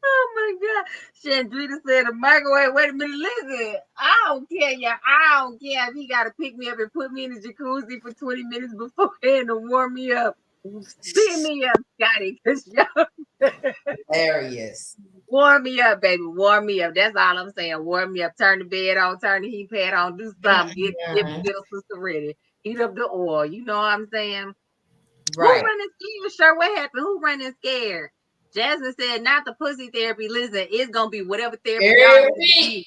Oh my God. Chandrita said, a microwave. Wait a minute, listen. I don't care, y'all. I don't care if he got to pick me up and put me in the jacuzzi for 20 minutes beforehand to warm me up. Beat me up, Scotty, because y'all. Hilarious. Warm me up, baby. Warm me up. That's all I'm saying. Warm me up. Turn the bed on. Turn the heat pad on. Do something. Get little sister ready. Heat up the oil. You know what I'm saying? Right. Who running scared? Sure, what happened? Who running scared? Jasmine said, not the pussy therapy. Listen, it's gonna be whatever therapy Every week.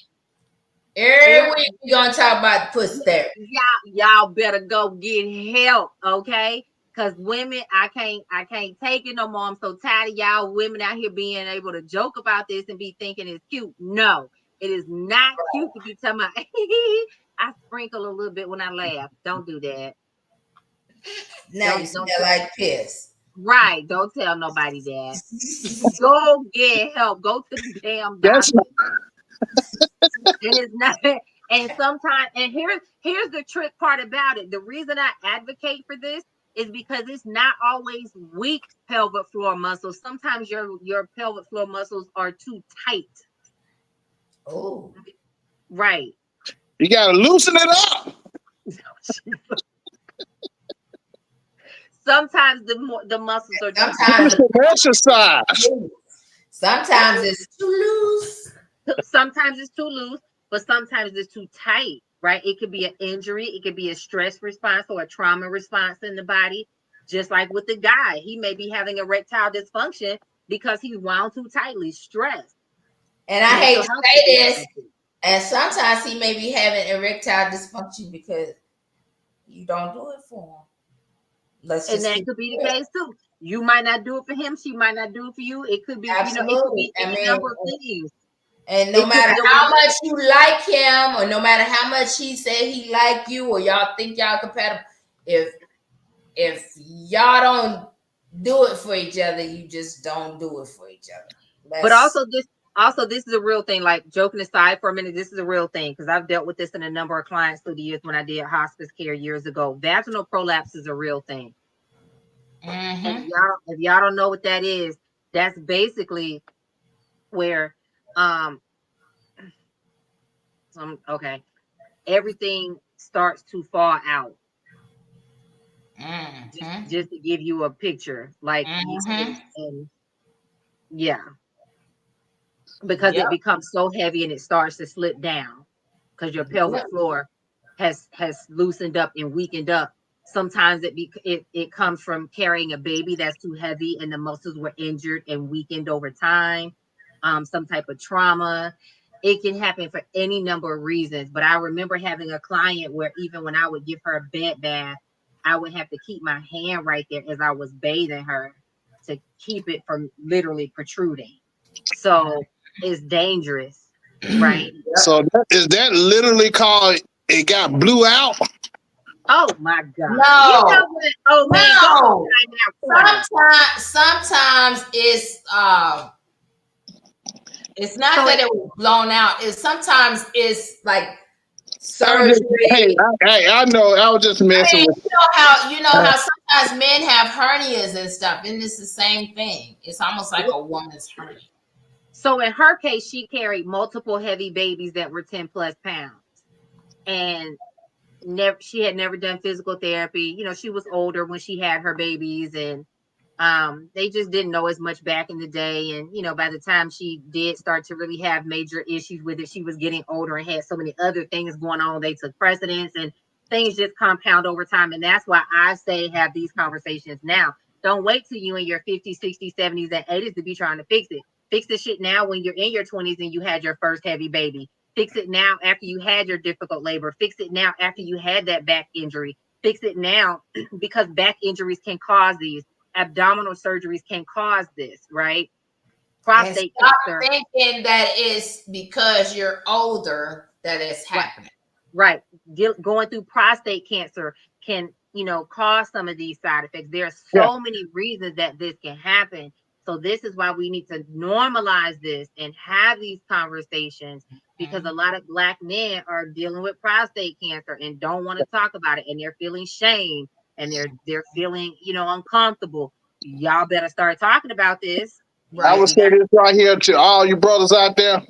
Every week we gonna talk about pussy therapy. Y'all better go get help, okay? Because women, I can't take it no more. I'm so tired of y'all women out here being able to joke about this and be thinking it's cute. No, it is not cute to be talking about. I sprinkle a little bit when I laugh. Don't do that. Now you smell like piss. Right. Don't tell nobody that. Go get help. Go to the damn doctor. And it's not. And sometimes, and here's the trick part about it. The reason I advocate for this is because it's not always weak pelvic floor muscles. Sometimes your pelvic floor muscles are too tight. Oh, right. You gotta loosen it up. Sometimes the muscles are too tight. Exercise. Sometimes it's too loose. Sometimes it's too loose, but sometimes it's too tight, right? It could be an injury, it could be a stress response or a trauma response in the body. Just like with the guy, he may be having erectile dysfunction because he's wound too tightly, stress. And I hate to say this, and sometimes he may be having erectile dysfunction because you don't do it for him. And that could be the case too. You might not do it for him, she might not do it for you. It could be, Absolutely. It could be any number of things. And no matter how much you like him, or no matter how much he said he like you, or y'all think y'all compatible, if y'all don't do it for each other, you just don't do it for each other. But this is a real thing. Like, joking aside for a minute, this is a real thing because I've dealt with this in a number of clients through the years when I did hospice care years ago. Vaginal prolapse is a real thing. Mm-hmm. If y'all don't know what that is, that's basically where everything starts to fall out. Mm-hmm. Just to give you a picture, like, because it becomes so heavy and it starts to slip down because your pelvic floor has loosened up and weakened up. Sometimes it comes from carrying a baby that's too heavy and the muscles were injured and weakened over time. Some type of trauma. It can happen for any number of reasons. But I remember having a client where even when I would give her a bed bath, I would have to keep my hand right there as I was bathing her to keep it from literally protruding. So it's dangerous, right? So is that literally called it got blew out? Oh my God! No. You know what? Oh man, no. Sometimes it's not that it was blown out. Sometimes it's like surgery. Hey, I know. I was just messing with you know how sometimes men have hernias and stuff, and it's the same thing. It's almost like a woman's hernia. So in her case, she carried multiple heavy babies that were 10 plus pounds, and she had never done physical therapy. You know, she was older when she had her babies, and they just didn't know as much back in the day. And, you know, by the time she did start to really have major issues with it, she was getting older and had so many other things going on. They took precedence and things just compound over time. And that's why I say have these conversations now. Don't wait till you in your 50s, 60s, 70s, and 80s to be trying to fix it. Fix the shit now when you're in your 20s and you had your first heavy baby. Fix it now after you had your difficult labor. Fix it now after you had that back injury. Fix it now because back injuries can cause these. Abdominal surgeries can cause this, right? Prostate cancer. Thinking that it's because you're older that it's happening. Right. Going through prostate cancer can, you know, cause some of these side effects. There are so many reasons that this can happen. So this is why we need to normalize this and have these conversations, because a lot of Black men are dealing with prostate cancer and don't want to talk about it, and they're feeling shame and they're feeling, you know, uncomfortable. Y'all better start talking about this. Right? I would say this right here to all you brothers out there.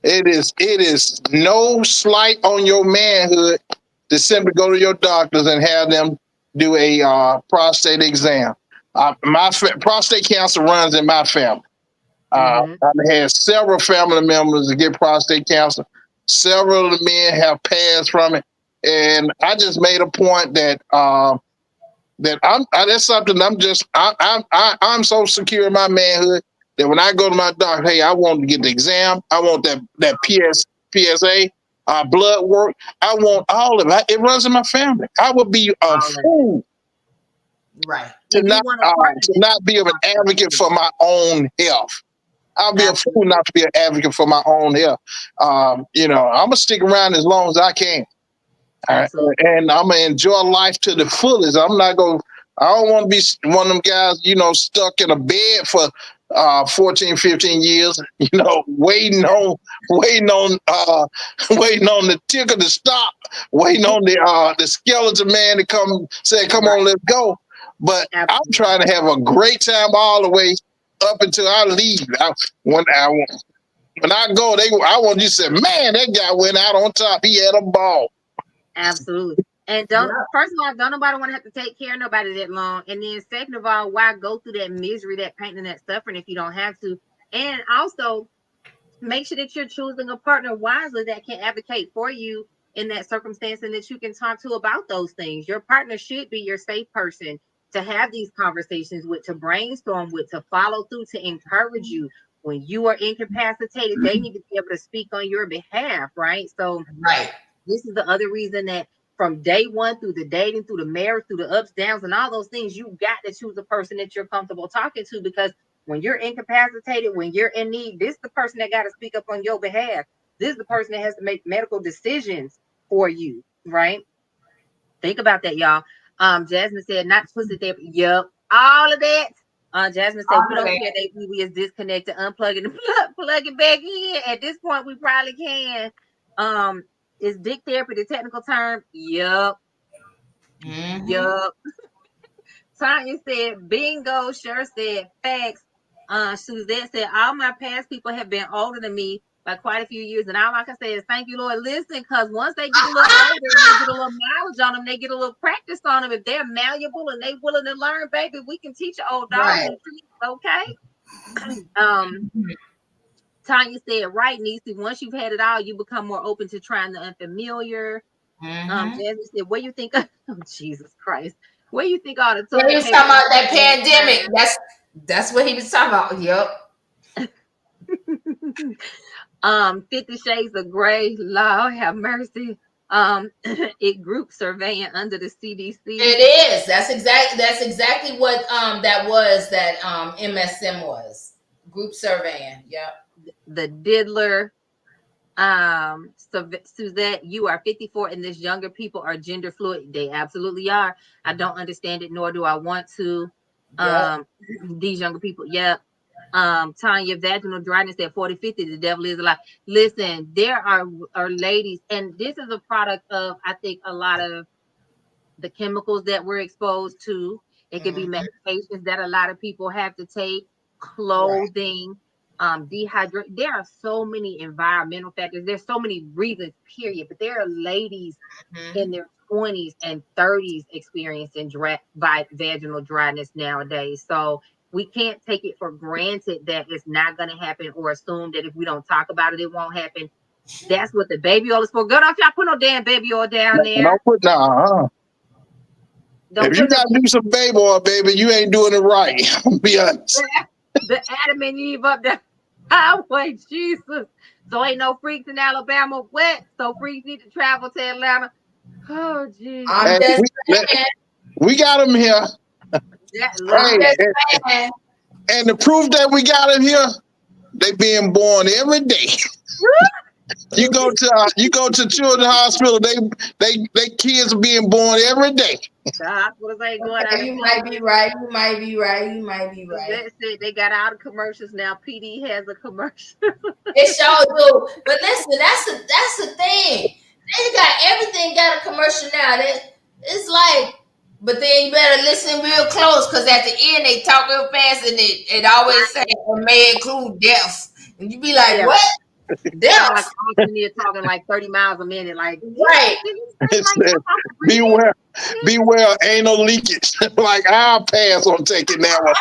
It is no slight on your manhood to simply go to your doctors and have them do a prostate exam. Prostate cancer runs in my family. I've had several family members that get prostate cancer. Several of the men have passed from it. And I just made a point that that that's something I'm so secure in my manhood that when I go to my doctor, hey, I want to get the exam, I want that PSA, blood work, I want all of it. It runs in my family. I would be a fool to not be an advocate for my own health. I'll be a fool not to be an advocate for my own health. I'm gonna stick around as long as I can. And I'm gonna enjoy life to the fullest. I don't want to be one of them guys, stuck in a bed for 14, 15 years, waiting on the ticker to stop, waiting on the skeleton man to come on, let's go. But I'm trying to have a great time all the way up until I leave. When I go, I want you to say, man, that guy went out on top. He had a ball. Absolutely. And first of all, don't nobody want to have to take care of nobody that long. And then second of all, why go through that misery, that pain, and that suffering if you don't have to? And also make sure that you're choosing a partner wisely that can advocate for you in that circumstance and that you can talk to about those things. Your partner should be your safe person to have these conversations with, to brainstorm with, to follow through, to encourage you. When you are incapacitated, they need to be able to speak on your behalf, right? So this is the other reason that from day one through the dating, through the marriage, through the ups, downs, and all those things, you got to choose a person that you're comfortable talking to, because when you're incapacitated, when you're in need, this is the person that got to speak up on your behalf. This is the person that has to make medical decisions for you, right? Think about that, y'all. Jasmine said, not pussy therapy. Yep, all of that. Jasmine said, we don't care that we is disconnected, unplugging and plug it back in. At this point, we probably can. Is dick therapy the technical term? Yup. Yup. Tanya said, bingo. Sure said, facts. Suzette said, all my past people have been older than me by quite a few years. And all I can say is thank you, Lord. Listen, because once they get a little older and they get a little mileage on them, they get a little practice on them. If they're malleable and they willing to learn, baby, we can teach an old dog. Okay. Tanya said, right, Niecy, once you've had it all, you become more open to trying the unfamiliar. Jasmine said, what do you think? Oh, Jesus Christ. What do you think all the time? He was talking about that pandemic. That's what he was talking about. Yep. 50 Shades of Grey, Lord have mercy. It group surveying under the CDC. It is. That's exactly what that MSM was. Group surveying. Yep. The diddler. Suzette, you are 54 and this younger people are gender fluid. They absolutely are. I don't understand it, nor do I want to. These younger people. Yep. Tanya, vaginal dryness at 40, 50, the devil is alive. Listen, there are ladies, and this is a product of, I think, a lot of the chemicals that we're exposed to. It could be medications that a lot of people have to take, clothing, dehydrate. There are so many environmental factors. There's so many reasons, period. But there are ladies in their 20s and 30s experiencing vaginal dryness nowadays. So we can't take it for granted that it's not going to happen, or assume that if we don't talk about it, it won't happen. That's what the baby oil is for. Girl, don't y'all put no damn baby oil down there. Don't put if you got to do some baby oil, baby, you ain't doing it right. I'll be honest. The Adam and Eve up the highway, Jesus. So ain't no freaks in Alabama wet. So freaks need to travel to Atlanta. Oh, Jesus. We got them here. And the proof that we got them here, they being born every day. You go to Children's Hospital, they kids are being born every day. You might be right. They got out of commercials now. PD has a commercial. It sure do. But listen, that's the thing. They got everything got a commercial now. It's like, but then you better listen real close, because at the end they talk real fast and it always say it may include death. And you be like, what? Death? Like you're talking like 30 miles a minute. Like, beware anal leakage. Like, I'll pass on taking that one.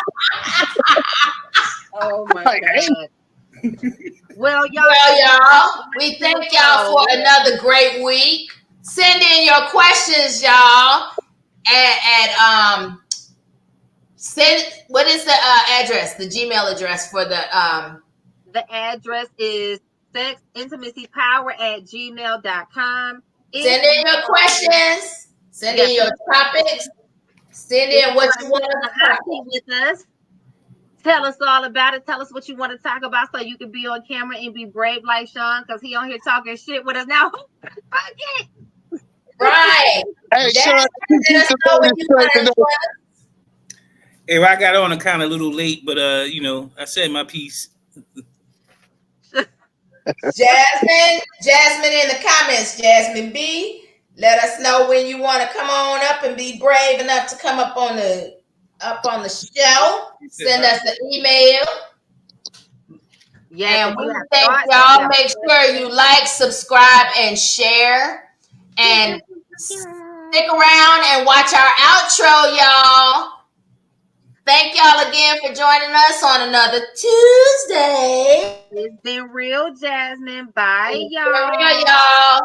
Oh my God. Well, y'all, we thank y'all for another great week. Send in your questions, y'all. Send, what is the address, the Gmail address for the address is sexintimacypower@gmail.com. Send in your questions, send in your topics, send in what you want to talk with us. Tell us all about it. Tell us what you want to talk about so you can be on camera and be brave like Sean, because he on here talking shit with us now. Fuck it. Right. Hey, Sean, hey, I got on a kind of little late, but you know, I said my piece. Jasmine in the comments, Jasmine B, let us know when you want to come on up and be brave enough to come up on the show. Send us an email. Yeah, and we thank y'all. Make sure you like, subscribe, and share. And stick around and watch our outro, y'all. Thank y'all again for joining us on another Tuesday. It's been real, Jasmine. Bye, y'all.